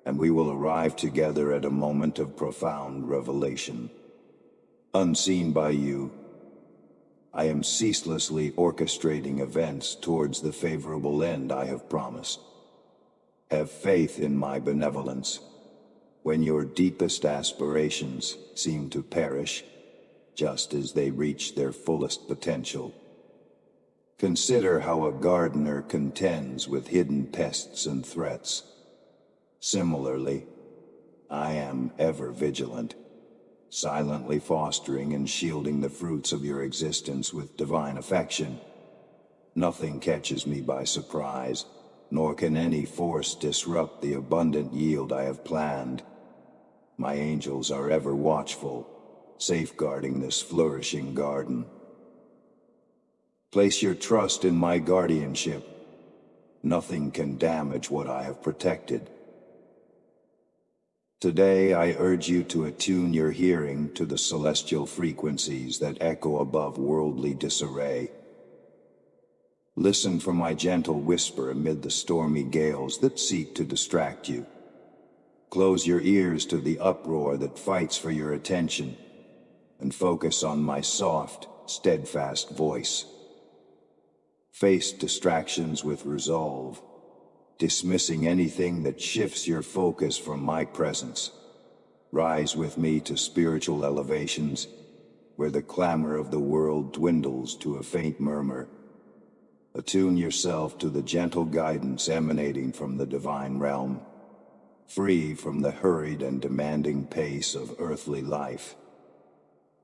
Speaker 1: and we will arrive together at a moment of profound revelation. Unseen by you, I am ceaselessly orchestrating events towards the favorable end I have promised. Have faith in my benevolence when your deepest aspirations seem to perish just as they reach their fullest potential. Consider how a gardener contends with hidden pests and threats. Similarly, I am ever vigilant, silently fostering and shielding the fruits of your existence with divine affection. Nothing catches me by surprise, nor can any force disrupt the abundant yield I have planned. My angels are ever watchful, safeguarding this flourishing garden. Place your trust in my guardianship. Nothing can damage what I have protected. Today I urge you to attune your hearing to the celestial frequencies that echo above worldly disarray. Listen for my gentle whisper amid the stormy gales that seek to distract you. Close your ears to the uproar that fights for your attention, and focus on my soft, steadfast voice. Face distractions with resolve, dismissing anything that shifts your focus from my presence. Rise with me to spiritual elevations, where the clamor of the world dwindles to a faint murmur. Attune yourself to the gentle guidance emanating from the divine realm, free from the hurried and demanding pace of earthly life.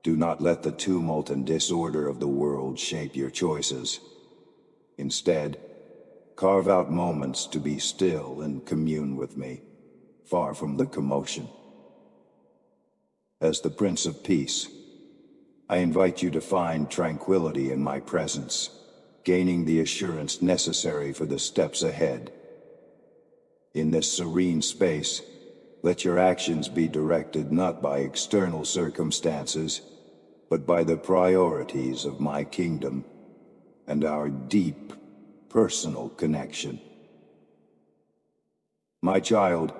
Speaker 1: Do not let the tumult and disorder of the world shape your choices. Instead, Carve out moments to be still and commune with me, far from the commotion. As the Prince of Peace, I invite you to find tranquility in my presence, gaining the assurance necessary for the steps ahead. In this serene space, let your actions be directed not by external circumstances, but by the priorities of my kingdom and our deep personal connection. My child,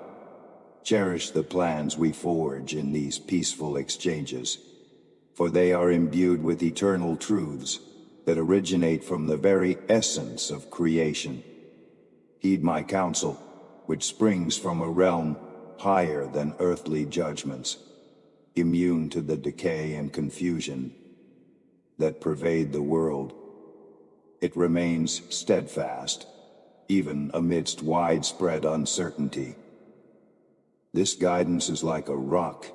Speaker 1: cherish the plans we forge in these peaceful exchanges, for they are imbued with eternal truths that originate from the very essence of creation. Heed my counsel, which springs from a realm higher than earthly judgments, immune to the decay and confusion that pervade the world. It remains steadfast, even amidst widespread uncertainty. This guidance is like a rock,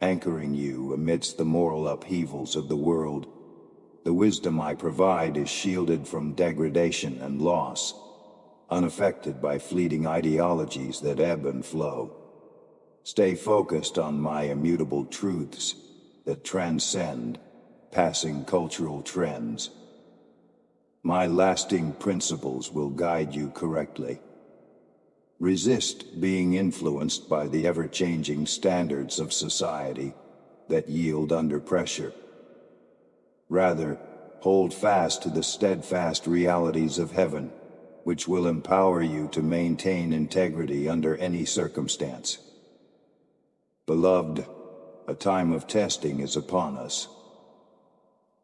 Speaker 1: anchoring you amidst the moral upheavals of the world. The wisdom I provide is shielded from degradation and loss, unaffected by fleeting ideologies that ebb and flow. Stay focused on my immutable truths that transcend passing cultural trends. My lasting principles will guide you correctly. Resist being influenced by the ever-changing standards of society that yield under pressure. Rather, hold fast to the steadfast realities of heaven, which will empower you to maintain integrity under any circumstance. Beloved, a time of testing is upon us.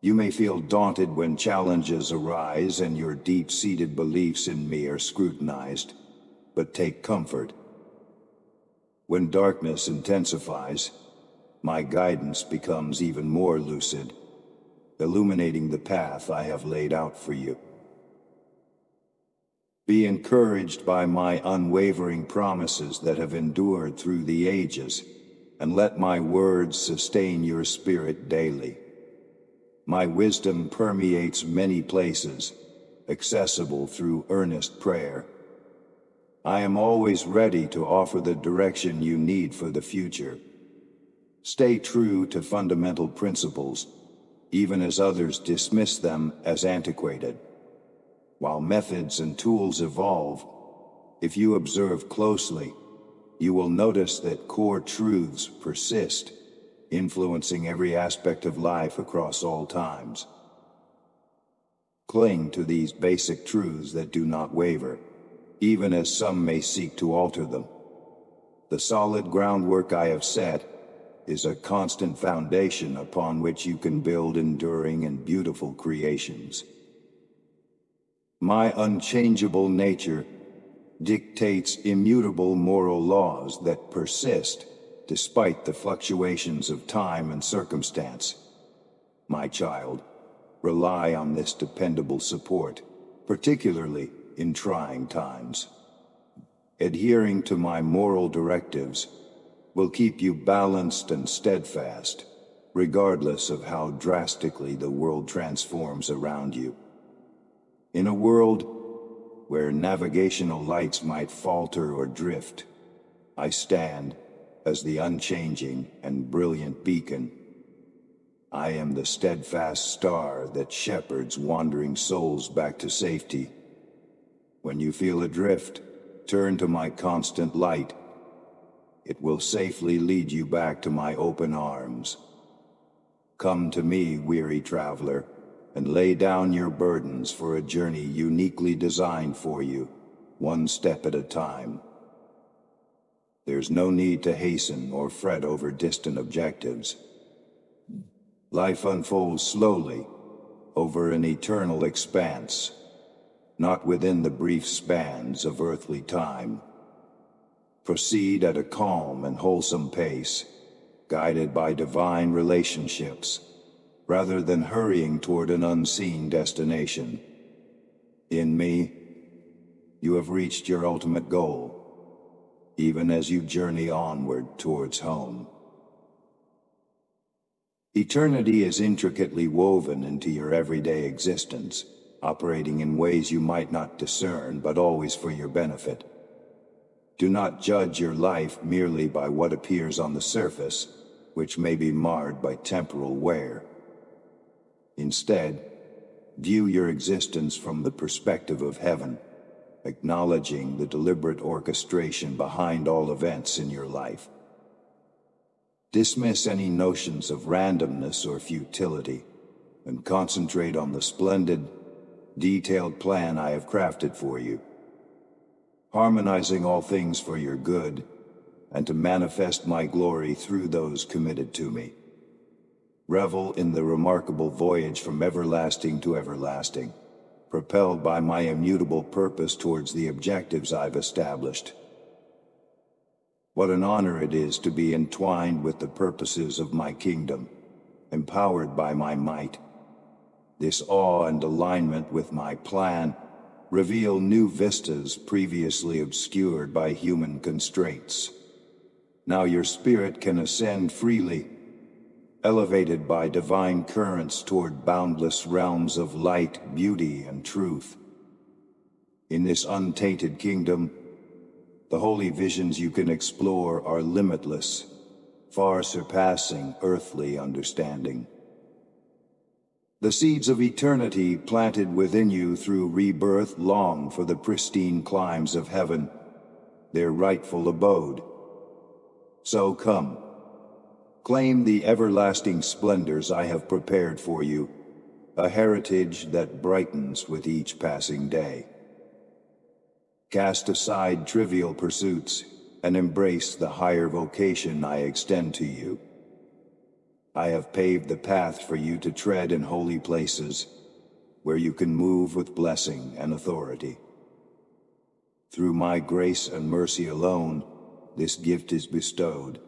Speaker 1: You may feel daunted when challenges arise and your deep-seated beliefs in me are scrutinized, but take comfort. When darkness intensifies, my guidance becomes even more lucid, illuminating the path I have laid out for you. Be encouraged by my unwavering promises that have endured through the ages, and let my words sustain your spirit daily. My wisdom permeates many places, accessible through earnest prayer. I am always ready to offer the direction you need for the future. Stay true to fundamental principles, even as others dismiss them as antiquated. While methods and tools evolve, if you observe closely, you will notice that core truths persist, influencing every aspect of life across all times. Cling to these basic truths that do not waver, even as some may seek to alter them. The solid groundwork I have set is a constant foundation upon which you can build enduring and beautiful creations. My unchangeable nature dictates immutable moral laws that persist despite the fluctuations of time and circumstance. My child, rely on this dependable support, particularly in trying times. Adhering to my moral directives will keep you balanced and steadfast, regardless of how drastically the world transforms around you. In a world where navigational lights might falter or drift, I stand as the unchanging and brilliant beacon. I am the steadfast star that shepherds wandering souls back to safety. When you feel adrift, turn to my constant light. It will safely lead you back to my open arms. Come to me, weary traveler, and lay down your burdens for a journey uniquely designed for you, one step at a time. There's no need to hasten or fret over distant objectives. Life unfolds slowly, over an eternal expanse, not within the brief spans of earthly time. Proceed at a calm and wholesome pace, guided by divine relationships, rather than hurrying toward an unseen destination. In me, you have reached your ultimate goal, even as you journey onward towards home. Eternity is intricately woven into your everyday existence. operating in ways you might not discern, but always for your benefit. Do not judge your life merely by what appears on the surface, which may be marred by temporal wear. Instead, view your existence from the perspective of heaven, acknowledging the deliberate orchestration behind all events in your life. Dismiss any notions of randomness or futility, and concentrate on the splendid, detailed plan I have crafted for you, harmonizing all things for your good, and to manifest my glory through those committed to me. Revel in the remarkable voyage from everlasting to everlasting, propelled by my immutable purpose towards the objectives I've established. What an honor it is to be entwined with the purposes of my kingdom, empowered by my might. This awe and alignment with my plan reveal new vistas previously obscured by human constraints. Now your spirit can ascend freely, elevated by divine currents toward boundless realms of light, beauty, and truth. In this untainted kingdom, the holy visions you can explore are limitless, far surpassing earthly understanding. The seeds of eternity planted within you through rebirth long for the pristine climes of heaven, their rightful abode. So come, claim the everlasting splendors I have prepared for you, a heritage that brightens with each passing day. Cast aside trivial pursuits and embrace the higher vocation I extend to you. I have paved the path for you to tread in holy places, where you can move with blessing and authority. Through my grace and mercy alone, this gift is bestowed,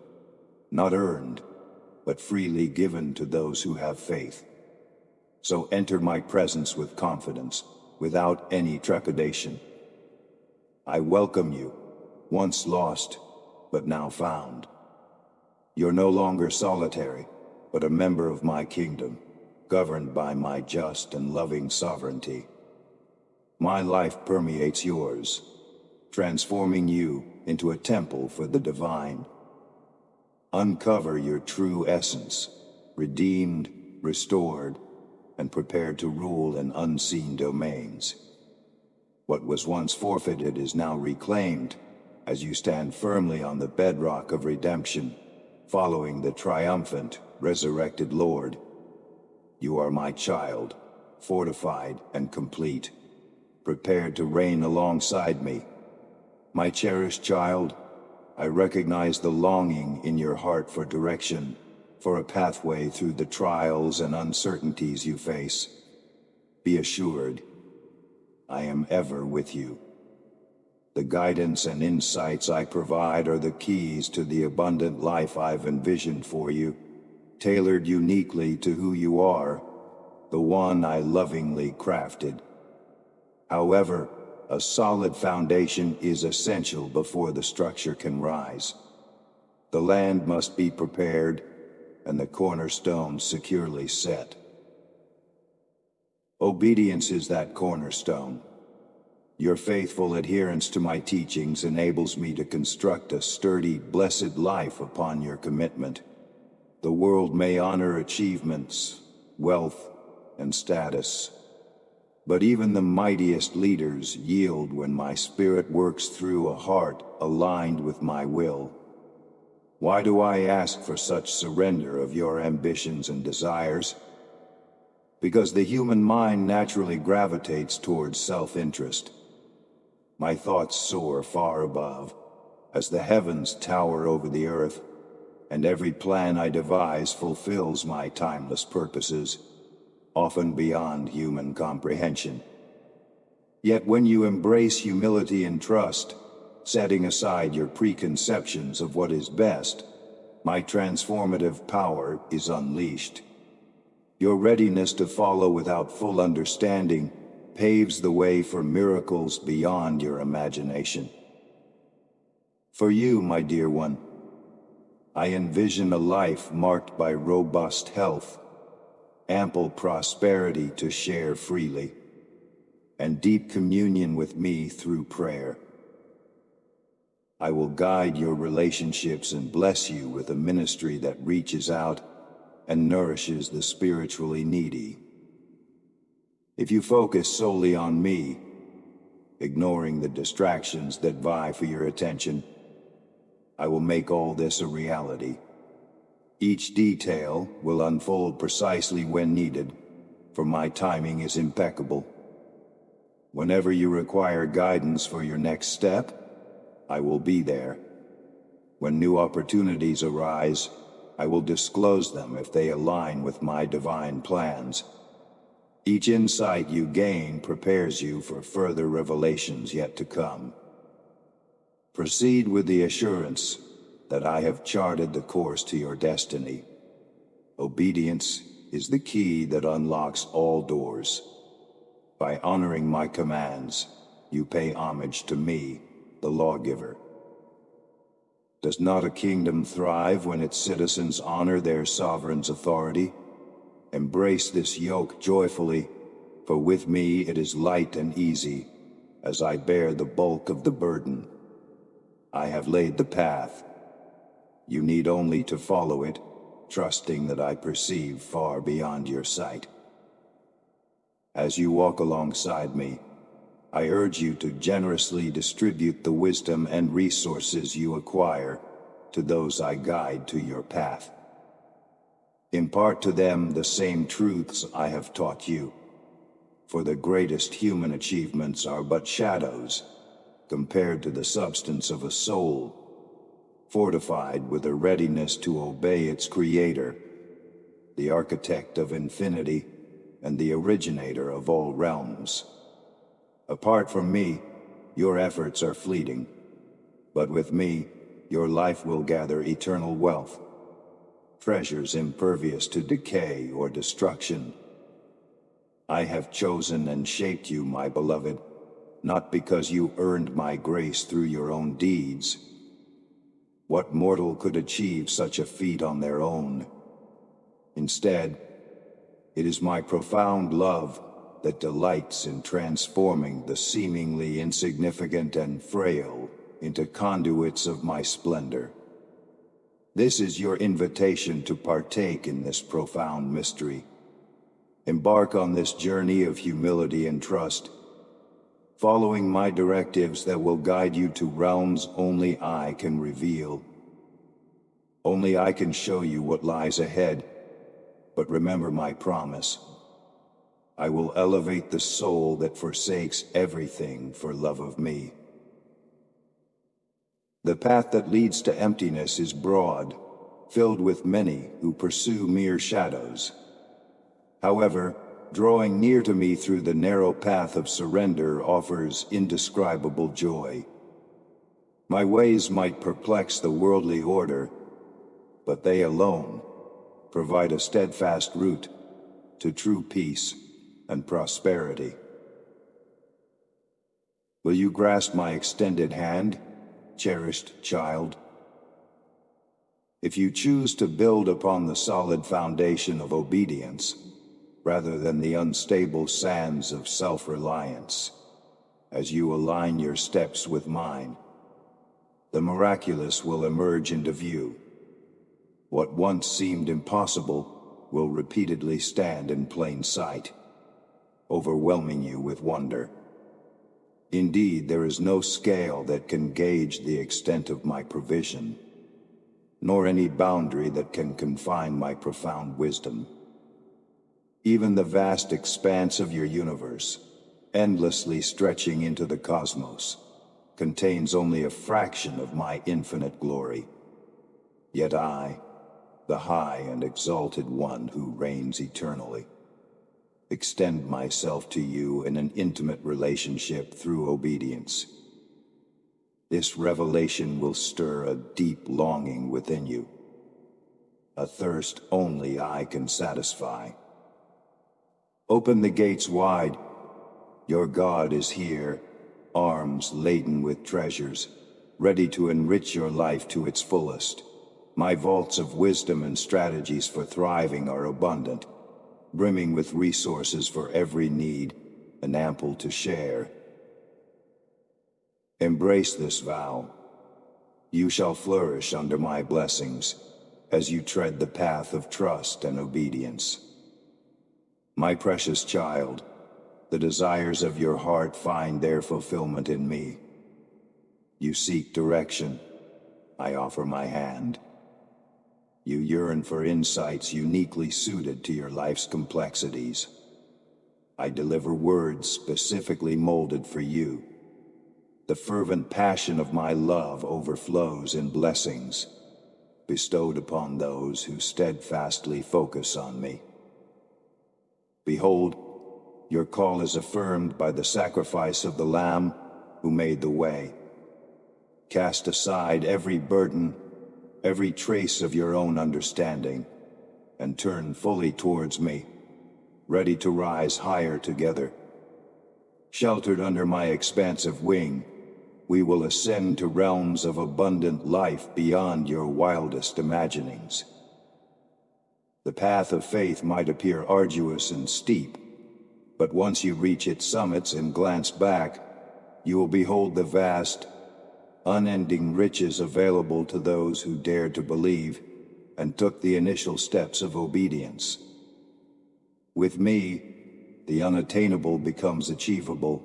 Speaker 1: not earned, but freely given to those who have faith. So enter my presence with confidence, without any trepidation. I welcome you, once lost, but now found. You're no longer solitary, but a member of my kingdom, governed by my just and loving sovereignty. My life permeates yours, transforming you into a temple for the divine. Uncover your true essence, redeemed, restored, and prepared to rule in unseen domains. What was once forfeited is now reclaimed, as you stand firmly on the bedrock of redemption, following the triumphant, resurrected Lord. You are my child, fortified and complete, prepared to reign alongside me. My cherished child, I recognize the longing in your heart for direction, for a pathway through the trials and uncertainties you face. Be assured, I am ever with you. The guidance and insights I provide are the keys to the abundant life I've envisioned for you, tailored uniquely to who you are, the one I lovingly crafted. However, a solid foundation is essential before the structure can rise. The land must be prepared and the cornerstone securely set. Obedience is that cornerstone. Your faithful adherence to my teachings enables me to construct a sturdy, blessed life upon your commitment. The world may honor achievements, wealth, and status, but even the mightiest leaders yield when my spirit works through a heart aligned with my will. Why do I ask for such surrender of your ambitions and desires? Because the human mind naturally gravitates towards self-interest. My thoughts soar far above, as the heavens tower over the earth, and every plan I devise fulfills my timeless purposes, often beyond human comprehension. Yet when you embrace humility and trust, setting aside your preconceptions of what is best, my transformative power is unleashed. Your readiness to follow without full understanding paves the way for miracles beyond your imagination. For you, my dear one, I envision a life marked by robust health, ample prosperity to share freely, and deep communion with me through prayer. I will guide your relationships and bless you with a ministry that reaches out and nourishes the spiritually needy. If you focus solely on me, ignoring the distractions that vie for your attention, I will make all this a reality. Each detail will unfold precisely when needed, for my timing is impeccable. Whenever you require guidance for your next step, I will be there. When new opportunities arise, I will disclose them if they align with my divine plans. Each insight you gain prepares you for further revelations yet to come. Proceed with the assurance that I have charted the course to your destiny. Obedience is the key that unlocks all doors. By honoring my commands, you pay homage to me, the lawgiver. Does not a kingdom thrive when its citizens honor their sovereign's authority? Embrace this yoke joyfully, for with me it is light and easy, as I bear the bulk of the burden. I have laid the path. You need only to follow it, trusting that I perceive far beyond your sight. As you walk alongside me, I urge you to generously distribute the wisdom and resources you acquire to those I guide to your path. Impart to them the same truths I have taught you, for the greatest human achievements are but shadows compared to the substance of a soul, fortified with a readiness to obey its creator, the architect of infinity and the originator of all realms. Apart from me, your efforts are fleeting, but with me, your life will gather eternal wealth, treasures impervious to decay or destruction. I have chosen and shaped you, my beloved, not because you earned my grace through your own deeds. What mortal could achieve such a feat on their own? Instead, it is my profound love that delights in transforming the seemingly insignificant and frail into conduits of my splendor. This is your invitation to partake in this profound mystery. Embark on this journey of humility and trust, following my directives that will guide you to realms only I can reveal. Only I can show you what lies ahead, but remember my promise. I will elevate the soul that forsakes everything for love of me. The path that leads to emptiness is broad, filled with many who pursue mere shadows. However, drawing near to me through the narrow path of surrender offers indescribable joy. My ways might perplex the worldly order, but they alone provide a steadfast route to true peace and prosperity. Will you grasp my extended hand, cherished child? If you choose to build upon the solid foundation of obedience, rather than the unstable sands of self-reliance, as you align your steps with mine, the miraculous will emerge into view. What once seemed impossible will repeatedly stand in plain sight, overwhelming you with wonder. Indeed, there is no scale that can gauge the extent of my provision, nor any boundary that can confine my profound wisdom. Even the vast expanse of your universe, endlessly stretching into the cosmos, contains only a fraction of my infinite glory. Yet I, the high and exalted one who reigns eternally, extend myself to you in an intimate relationship through obedience. This revelation will stir a deep longing within you, a thirst only I can satisfy. Open the gates wide. Your God is here, arms laden with treasures, ready to enrich your life to its fullest. My vaults of wisdom and strategies for thriving are abundant, brimming with resources for every need. and ample to share. Embrace this vow. You shall flourish under my blessings as you tread the path of trust and obedience. My precious child, the desires of your heart find their fulfillment in me. You seek direction, I offer my hand. You yearn for insights uniquely suited to your life's complexities. I deliver words specifically molded for you. The fervent passion of my love overflows in blessings bestowed upon those who steadfastly focus on me. Behold, your call is affirmed by the sacrifice of the Lamb who made the way. Cast aside every burden, every trace of your own understanding, and turn fully towards me, ready to rise higher together. Sheltered under my expansive wing, we will ascend to realms of abundant life beyond your wildest imaginings. The path of faith might appear arduous and steep, but once you reach its summits and glance back, you will behold the vast, unending riches available to those who dared to believe and took the initial steps of obedience. With me, the unattainable becomes achievable,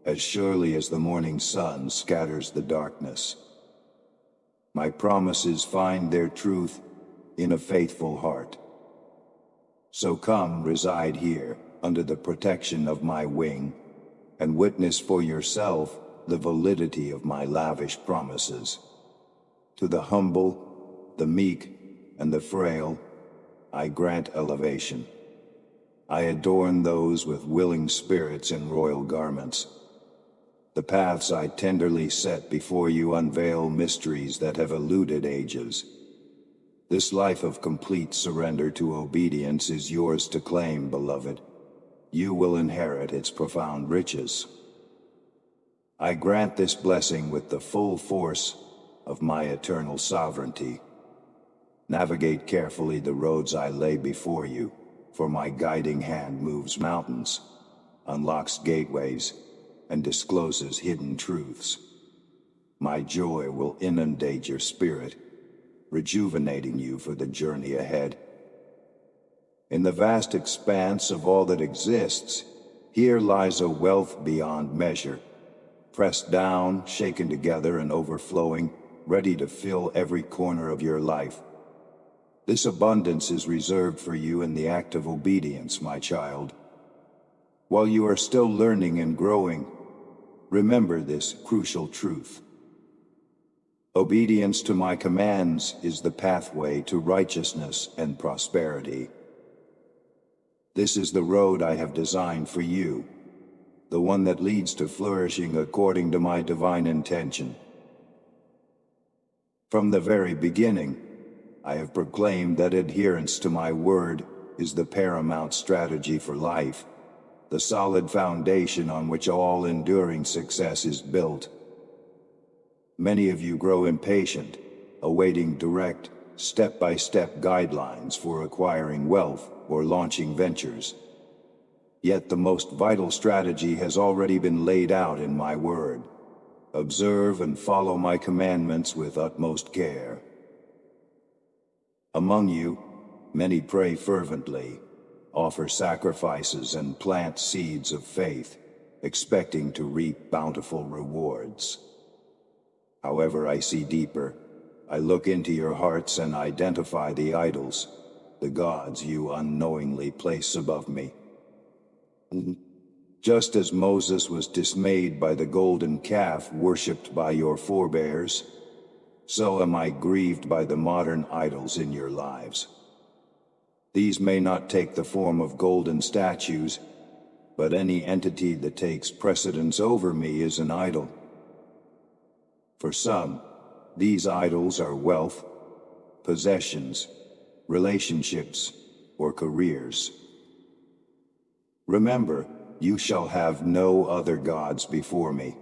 Speaker 1: as surely as the morning sun scatters the darkness. My promises find their truth in a faithful heart. So come, reside here, under the protection of my wing, and witness for yourself the validity of my lavish promises. To the humble, the meek, and the frail, I grant elevation. I adorn those with willing spirits in royal garments. The paths I tenderly set before you unveil mysteries that have eluded ages. This life of complete surrender to obedience is yours to claim, beloved. You will inherit its profound riches. I grant this blessing with the full force of my eternal sovereignty. Navigate carefully the roads I lay before you, for my guiding hand moves mountains, unlocks gateways, and discloses hidden truths. My joy will inundate your spirit, rejuvenating you for the journey ahead. In the vast expanse of all that exists, here lies a wealth beyond measure, pressed down, shaken together, and overflowing, ready to fill every corner of your life. This abundance is reserved for you in the act of obedience, my child. While you are still learning and growing, remember this crucial truth. Obedience to my commands is the pathway to righteousness and prosperity. This is the road I have designed for you, the one that leads to flourishing according to my divine intention. From the very beginning, I have proclaimed that adherence to my word is the paramount strategy for life, the solid foundation on which all enduring success is built. Many of you grow impatient, awaiting direct, step-by-step guidelines for acquiring wealth or launching ventures. Yet the most vital strategy has already been laid out in my word. Observe and follow my commandments with utmost care. Among you, many pray fervently, offer sacrifices, and plant seeds of faith, expecting to reap bountiful rewards. However, I see deeper. I look into your hearts and identify the idols, the gods you unknowingly place above me. Just as Moses was dismayed by the golden calf worshipped by your forebears, so am I grieved by the modern idols in your lives. These may not take the form of golden statues, but any entity that takes precedence over me is an idol. For some, these idols are wealth, possessions, relationships, or careers. Remember, you shall have no other gods before me.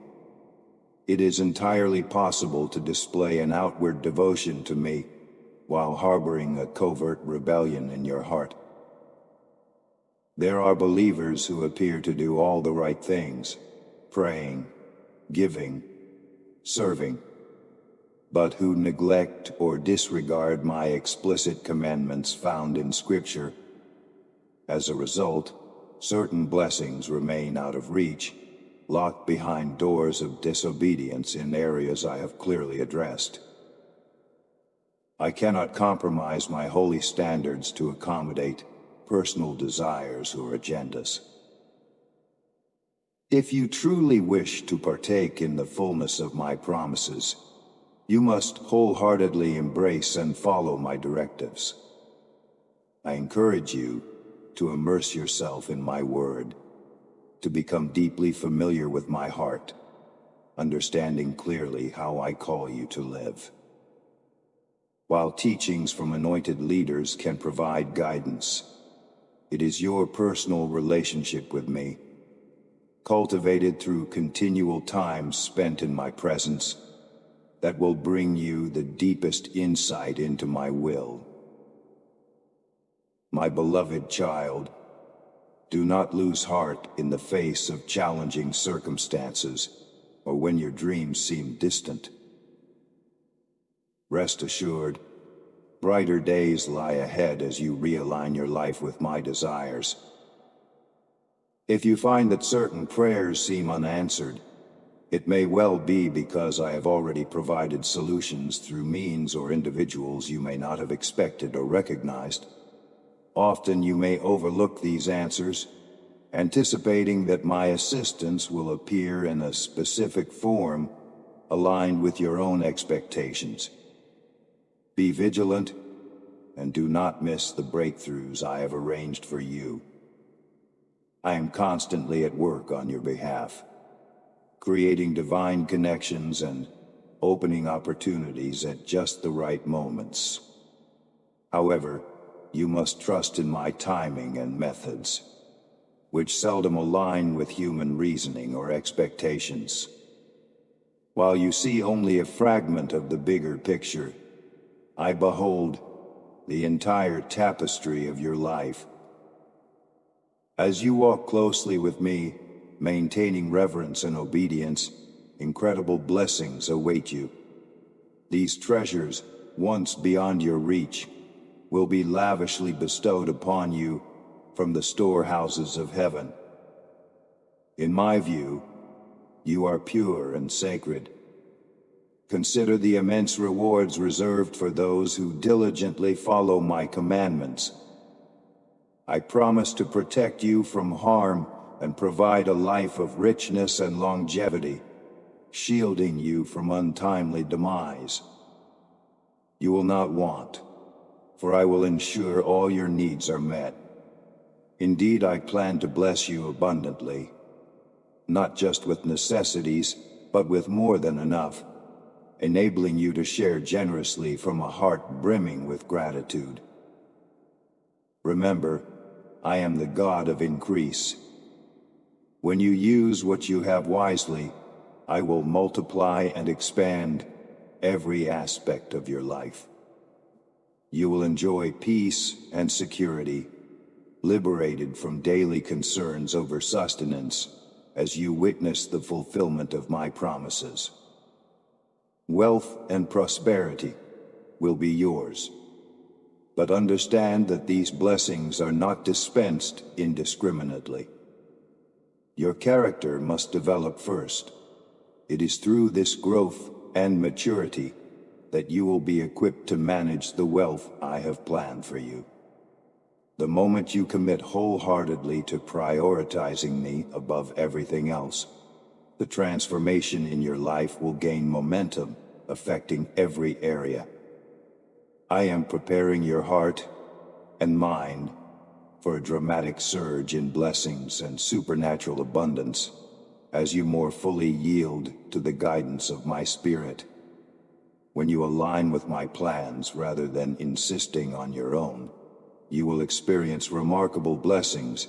Speaker 1: It is entirely possible to display an outward devotion to me while harboring a covert rebellion in your heart. There are believers who appear to do all the right things, praying, giving, serving, but who neglect or disregard my explicit commandments found in Scripture. As a result, certain blessings remain out of reach, locked behind doors of disobedience in areas I have clearly addressed. I cannot compromise my holy standards to accommodate personal desires or agendas. If you truly wish to partake in the fullness of my promises, you must wholeheartedly embrace and follow my directives. I encourage you to immerse yourself in my word, to become deeply familiar with my heart, understanding clearly how I call you to live. While teachings from anointed leaders can provide guidance, it is your personal relationship with me, cultivated through continual time spent in my presence, that will bring you the deepest insight into my will. My beloved child, do not lose heart in the face of challenging circumstances or when your dreams seem distant. Rest assured, brighter days lie ahead as you realign your life with my desires. If you find that certain prayers seem unanswered, it may well be because I have already provided solutions through means or individuals you may not have expected or recognized. Often you may overlook these answers, anticipating that my assistance will appear in a specific form aligned with your own expectations. Be vigilant and do not miss the breakthroughs I have arranged for you. I am constantly at work on your behalf, creating divine connections and opening opportunities at just the right moments. However, you must trust in my timing and methods, which seldom align with human reasoning or expectations. While you see only a fragment of the bigger picture, I behold the entire tapestry of your life. As you walk closely with me, maintaining reverence and obedience, incredible blessings await you. These treasures, once beyond your reach, will be lavishly bestowed upon you from the storehouses of heaven. In my view, you are pure and sacred. Consider the immense rewards reserved for those who diligently follow my commandments. I promise to protect you from harm and provide a life of richness and longevity, shielding you from untimely demise. You will not want, for I will ensure all your needs are met. Indeed, I plan to bless you abundantly, not just with necessities, but with more than enough, enabling you to share generously from a heart brimming with gratitude. Remember, I am the God of increase. When you use what you have wisely, I will multiply and expand every aspect of your life. You will enjoy peace and security, liberated from daily concerns over sustenance, as you witness the fulfillment of my promises. Wealth and prosperity will be yours, but understand that these blessings are not dispensed indiscriminately. Your character must develop first. It is through this growth and maturity that you will be equipped to manage the wealth I have planned for you. The moment you commit wholeheartedly to prioritizing me above everything else, the transformation in your life will gain momentum, affecting every area. I am preparing your heart and mind for a dramatic surge in blessings and supernatural abundance as you more fully yield to the guidance of my Spirit. When you align with my plans rather than insisting on your own, you will experience remarkable blessings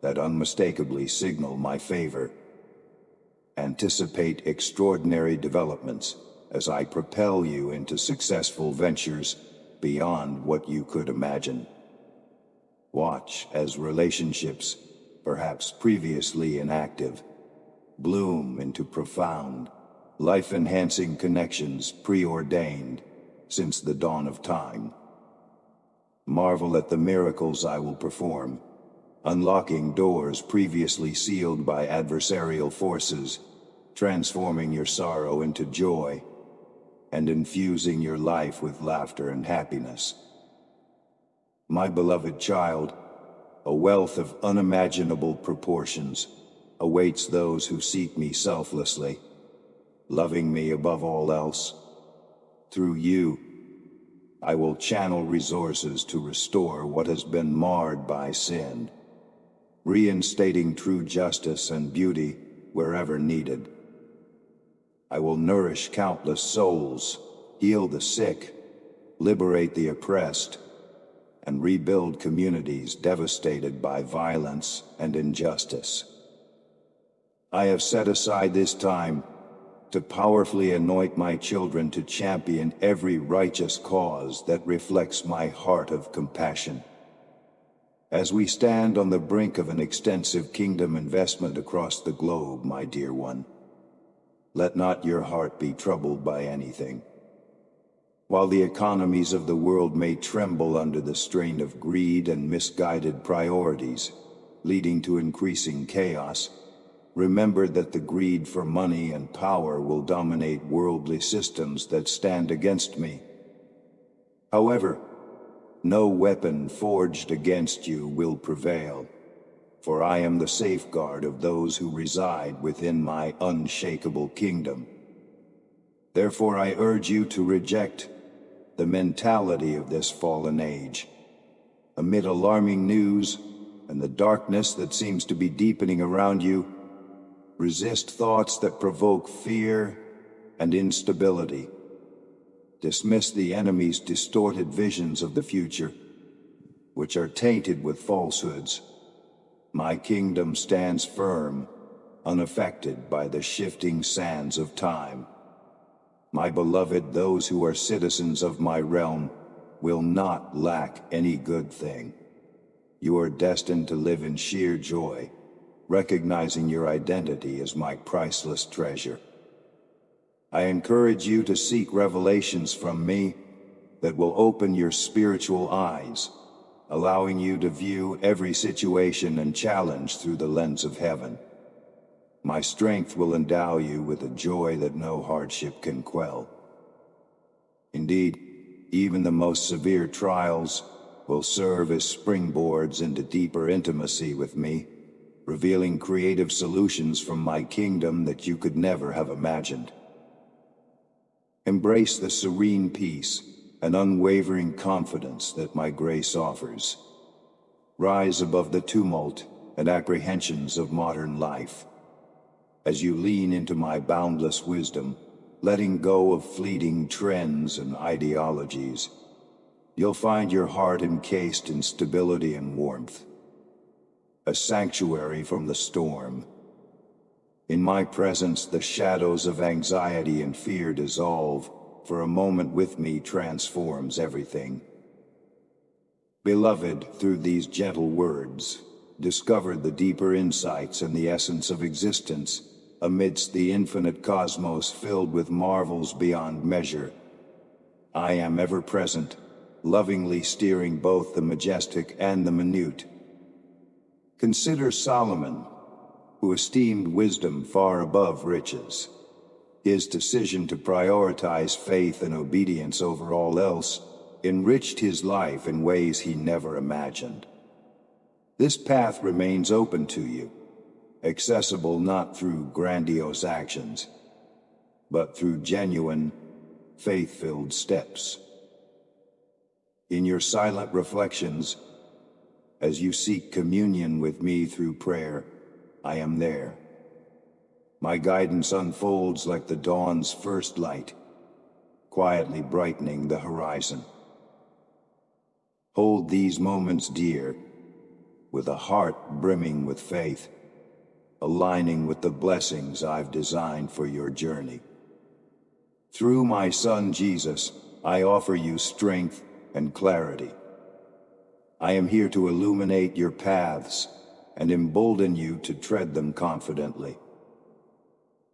Speaker 1: that unmistakably signal my favor. Anticipate extraordinary developments as I propel you into successful ventures beyond what you could imagine. Watch as relationships, perhaps previously inactive, bloom into profound, life-enhancing connections preordained since the dawn of time. Marvel at the miracles I will perform, unlocking doors previously sealed by adversarial forces, transforming your sorrow into joy, and infusing your life with laughter and happiness. My beloved child, a wealth of unimaginable proportions awaits those who seek me selflessly, loving me above all else. Through you, I will channel resources to restore what has been marred by sin, reinstating true justice and beauty wherever needed. I will nourish countless souls, heal the sick, liberate the oppressed, and rebuild communities devastated by violence and injustice. I have set aside this time to powerfully anoint my children to champion every righteous cause that reflects my heart of compassion. As we stand on the brink of an extensive kingdom investment across the globe, my dear one, let not your heart be troubled by anything. While the economies of the world may tremble under the strain of greed and misguided priorities, leading to increasing chaos, remember that the greed for money and power will dominate worldly systems that stand against me. However, no weapon forged against you will prevail, for I am the safeguard of those who reside within my unshakable kingdom. Therefore, I urge you to reject the mentality of this fallen age. Amid alarming news and the darkness that seems to be deepening around you, resist thoughts that provoke fear and instability. Dismiss the enemy's distorted visions of the future, which are tainted with falsehoods. My kingdom stands firm, unaffected by the shifting sands of time. My beloved, those who are citizens of my realm will not lack any good thing. You are destined to live in sheer joy, recognizing your identity as my priceless treasure. I encourage you to seek revelations from me that will open your spiritual eyes, allowing you to view every situation and challenge through the lens of heaven. My strength will endow you with a joy that no hardship can quell. Indeed, even the most severe trials will serve as springboards into deeper intimacy with me, revealing creative solutions from my kingdom that you could never have imagined. Embrace the serene peace and unwavering confidence that my grace offers. Rise above the tumult and apprehensions of modern life. As you lean into my boundless wisdom, letting go of fleeting trends and ideologies, you'll find your heart encased in stability and warmth, a sanctuary from the storm. In my presence, the shadows of anxiety and fear dissolve, for a moment with me transforms everything. Beloved, through these gentle words, discover the deeper insights and the essence of existence amidst the infinite cosmos filled with marvels beyond measure. I am ever present, lovingly steering both the majestic and the minute. Consider Solomon, who esteemed wisdom far above riches. His decision to prioritize faith and obedience over all else enriched his life in ways he never imagined. This path remains open to you, accessible not through grandiose actions, but through genuine, faith-filled steps. In your silent reflections, as you seek communion with me through prayer, I am there. My guidance unfolds like the dawn's first light, quietly brightening the horizon. Hold these moments dear, with a heart brimming with faith, aligning with the blessings I've designed for your journey. Through my Son Jesus, I offer you strength and clarity. I am here to illuminate your paths and embolden you to tread them confidently.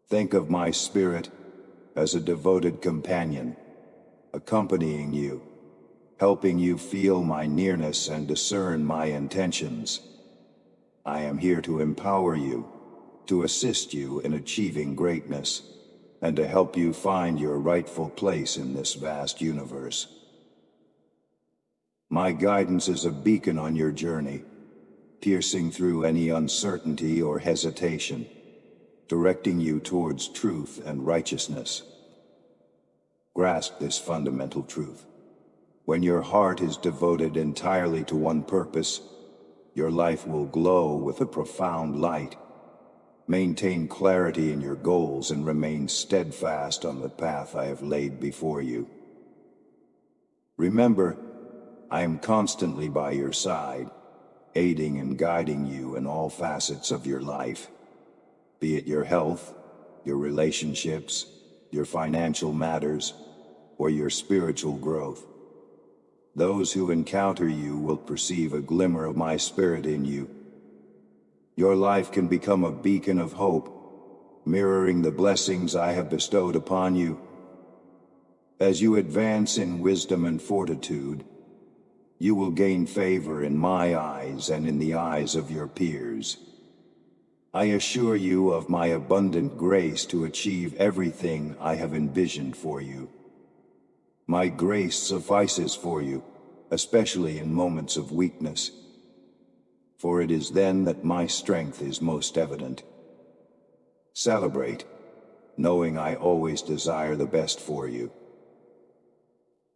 Speaker 1: Think of my spirit as a devoted companion, accompanying you, helping you feel my nearness and discern my intentions. I am here to empower you, to assist you in achieving greatness, and to help you find your rightful place in this vast universe. My guidance is a beacon on your journey, piercing through any uncertainty or hesitation, directing you towards truth and righteousness. Grasp this fundamental truth. When your heart is devoted entirely to one purpose, your life will glow with a profound light. Maintain clarity in your goals and remain steadfast on the path I have laid before you. Remember, I am constantly by your side, aiding and guiding you in all facets of your life, be it your health, your relationships, your financial matters, or your spiritual growth. Those who encounter you will perceive a glimmer of my spirit in you. Your life can become a beacon of hope, mirroring the blessings I have bestowed upon you. As you advance in wisdom and fortitude, you will gain favor in my eyes and in the eyes of your peers. I assure you of my abundant grace to achieve everything I have envisioned for you. My grace suffices for you, especially in moments of weakness, for it is then that my strength is most evident. Celebrate, knowing I always desire the best for you.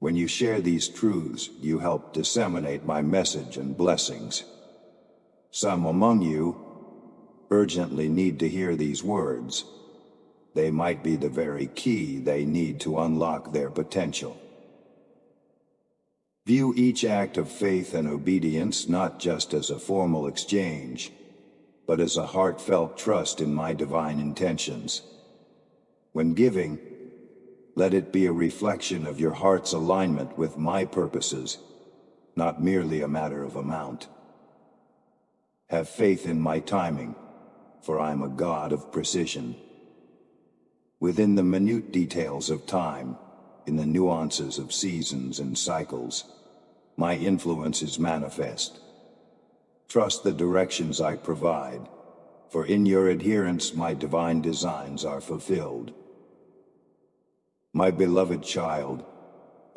Speaker 1: When you share these truths, you help disseminate my message and blessings. Some among you urgently need to hear these words. They might be the very key they need to unlock their potential. View each act of faith and obedience not just as a formal exchange, but as a heartfelt trust in my divine intentions. When giving, let it be a reflection of your heart's alignment with my purposes, not merely a matter of amount. Have faith in my timing, for I am a God of precision. Within the minute details of time, in the nuances of seasons and cycles, my influence is manifest. Trust the directions I provide, for in your adherence my divine designs are fulfilled. My beloved child,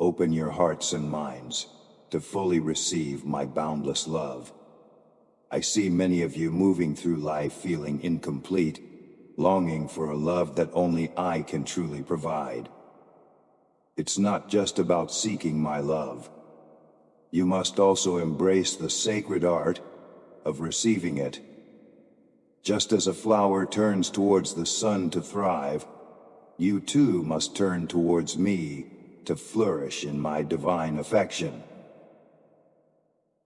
Speaker 1: open your hearts and minds to fully receive my boundless love. I see many of you moving through life feeling incomplete, longing for a love that only I can truly provide. It's not just about seeking my love. You must also embrace the sacred art of receiving it. Just as a flower turns towards the sun to thrive, you too must turn towards me to flourish in my divine affection.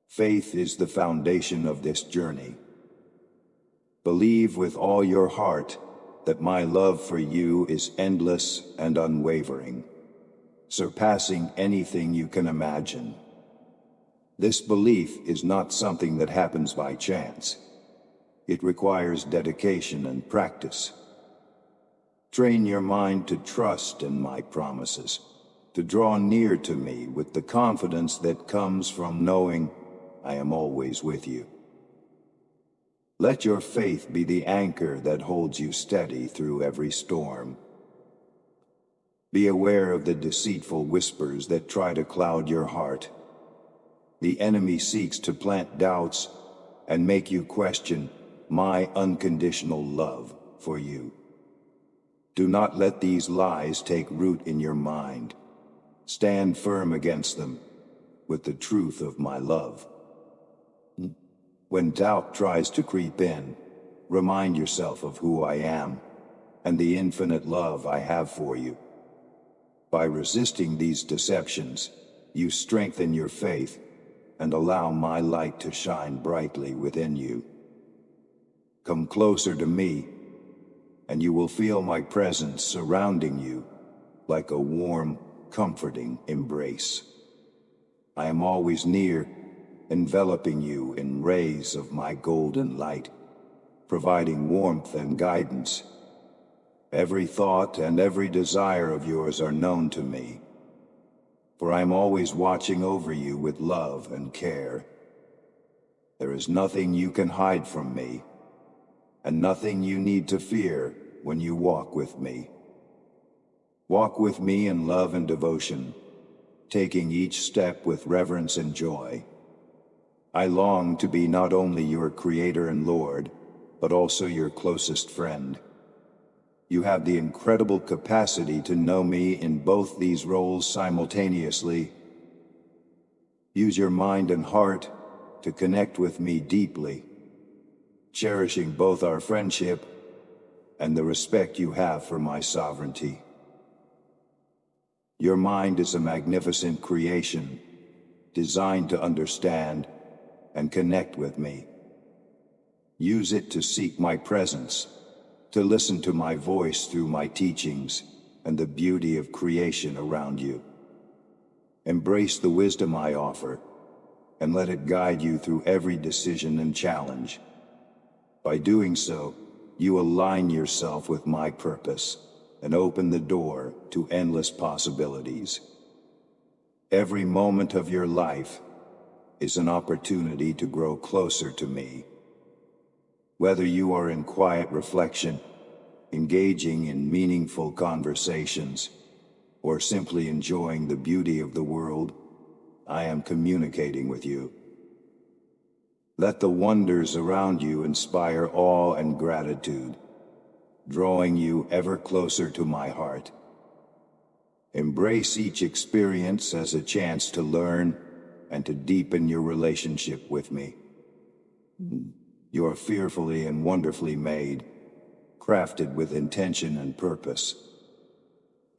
Speaker 1: Faith is the foundation of this journey. Believe with all your heart that my love for you is endless and unwavering, surpassing anything you can imagine. This belief is not something that happens by chance. It requires dedication and practice. Train your mind to trust in my promises, to draw near to me with the confidence that comes from knowing I am always with you. Let your faith be the anchor that holds you steady through every storm. Be aware of the deceitful whispers that try to cloud your heart. The enemy seeks to plant doubts and make you question my unconditional love for you. Do not let these lies take root in your mind. Stand firm against them with the truth of my love. When doubt tries to creep in, remind yourself of who I am and the infinite love I have for you. By resisting these deceptions, you strengthen your faith and allow my light to shine brightly within you. Come closer to me, and you will feel my presence surrounding you like a warm, comforting embrace. I am always near, enveloping you in rays of my golden light, providing warmth and guidance. Every thought and every desire of yours are known to me, for I am always watching over you with love and care. There is nothing you can hide from me, and nothing you need to fear when you walk with me. Walk with me in love and devotion, taking each step with reverence and joy. I long to be not only your Creator and Lord, but also your closest friend. You have the incredible capacity to know me in both these roles simultaneously. Use your mind and heart to connect with me deeply, cherishing both our friendship and the respect you have for my sovereignty. Your mind is a magnificent creation, designed to understand and connect with me. Use it to seek my presence, to listen to my voice through my teachings and the beauty of creation around you. Embrace the wisdom I offer, and let it guide you through every decision and challenge. By doing so, you align yourself with my purpose and open the door to endless possibilities. Every moment of your life is an opportunity to grow closer to me. Whether you are in quiet reflection, engaging in meaningful conversations, or simply enjoying the beauty of the world, I am communicating with you. Let the wonders around you inspire awe and gratitude, drawing you ever closer to my heart. Embrace each experience as a chance to learn and to deepen your relationship with me. You are fearfully and wonderfully made, crafted with intention and purpose.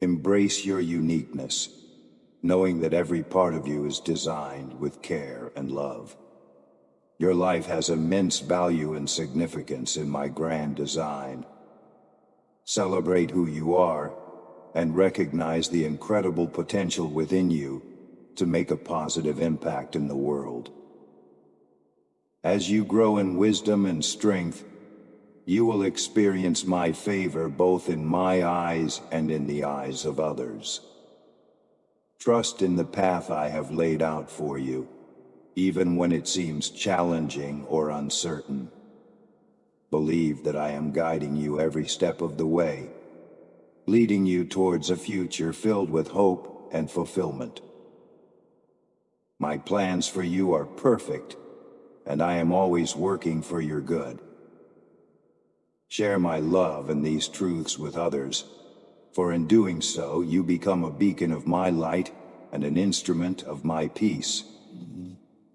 Speaker 1: Embrace your uniqueness, knowing that every part of you is designed with care and love. Your life has immense value and significance in my grand design. Celebrate who you are and recognize the incredible potential within you to make a positive impact in the world. As you grow in wisdom and strength, you will experience my favor both in my eyes and in the eyes of others. Trust in the path I have laid out for you, even when it seems challenging or uncertain. Believe that I am guiding you every step of the way, leading you towards a future filled with hope and fulfillment. My plans for you are perfect, and I am always working for your good. Share my love and these truths with others, for in doing so, you become a beacon of my light and an instrument of my peace.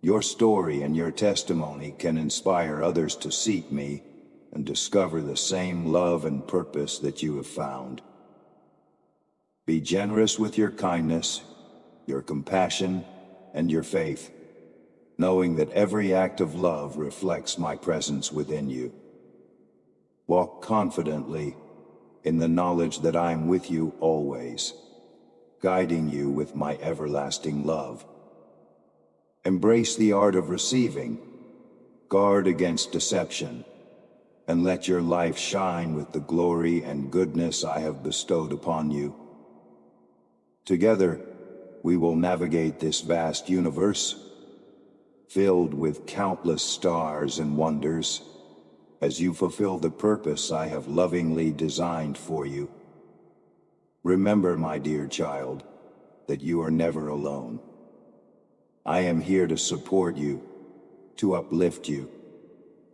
Speaker 1: Your story and your testimony can inspire others to seek me and discover the same love and purpose that you have found. Be generous with your kindness, your compassion, and your faith, knowing that every act of love reflects my presence within you. Walk confidently in the knowledge that I am with you always, guiding you with my everlasting love. Embrace the art of receiving, guard against deception, and let your life shine with the glory and goodness I have bestowed upon you. Together, we will navigate this vast universe, filled with countless stars and wonders, as you fulfill the purpose I have lovingly designed for you. Remember, my dear child, that you are never alone. I am here to support you, to uplift you,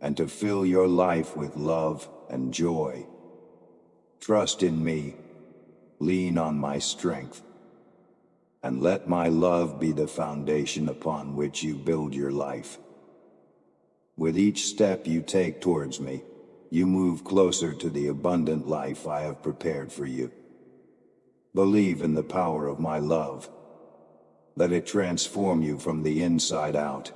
Speaker 1: and to fill your life with love and joy. Trust in me, lean on my strength, and let my love be the foundation upon which you build your life. With each step you take towards me, you move closer to the abundant life I have prepared for you. Believe in the power of my love. Let it transform you from the inside out.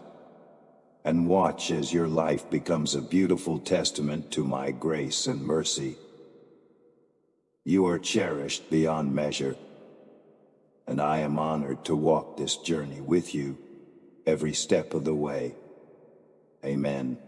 Speaker 1: And watch as your life becomes a beautiful testament to my grace and mercy. You are cherished beyond measure, and I am honored to walk this journey with you, every step of the way. Amen.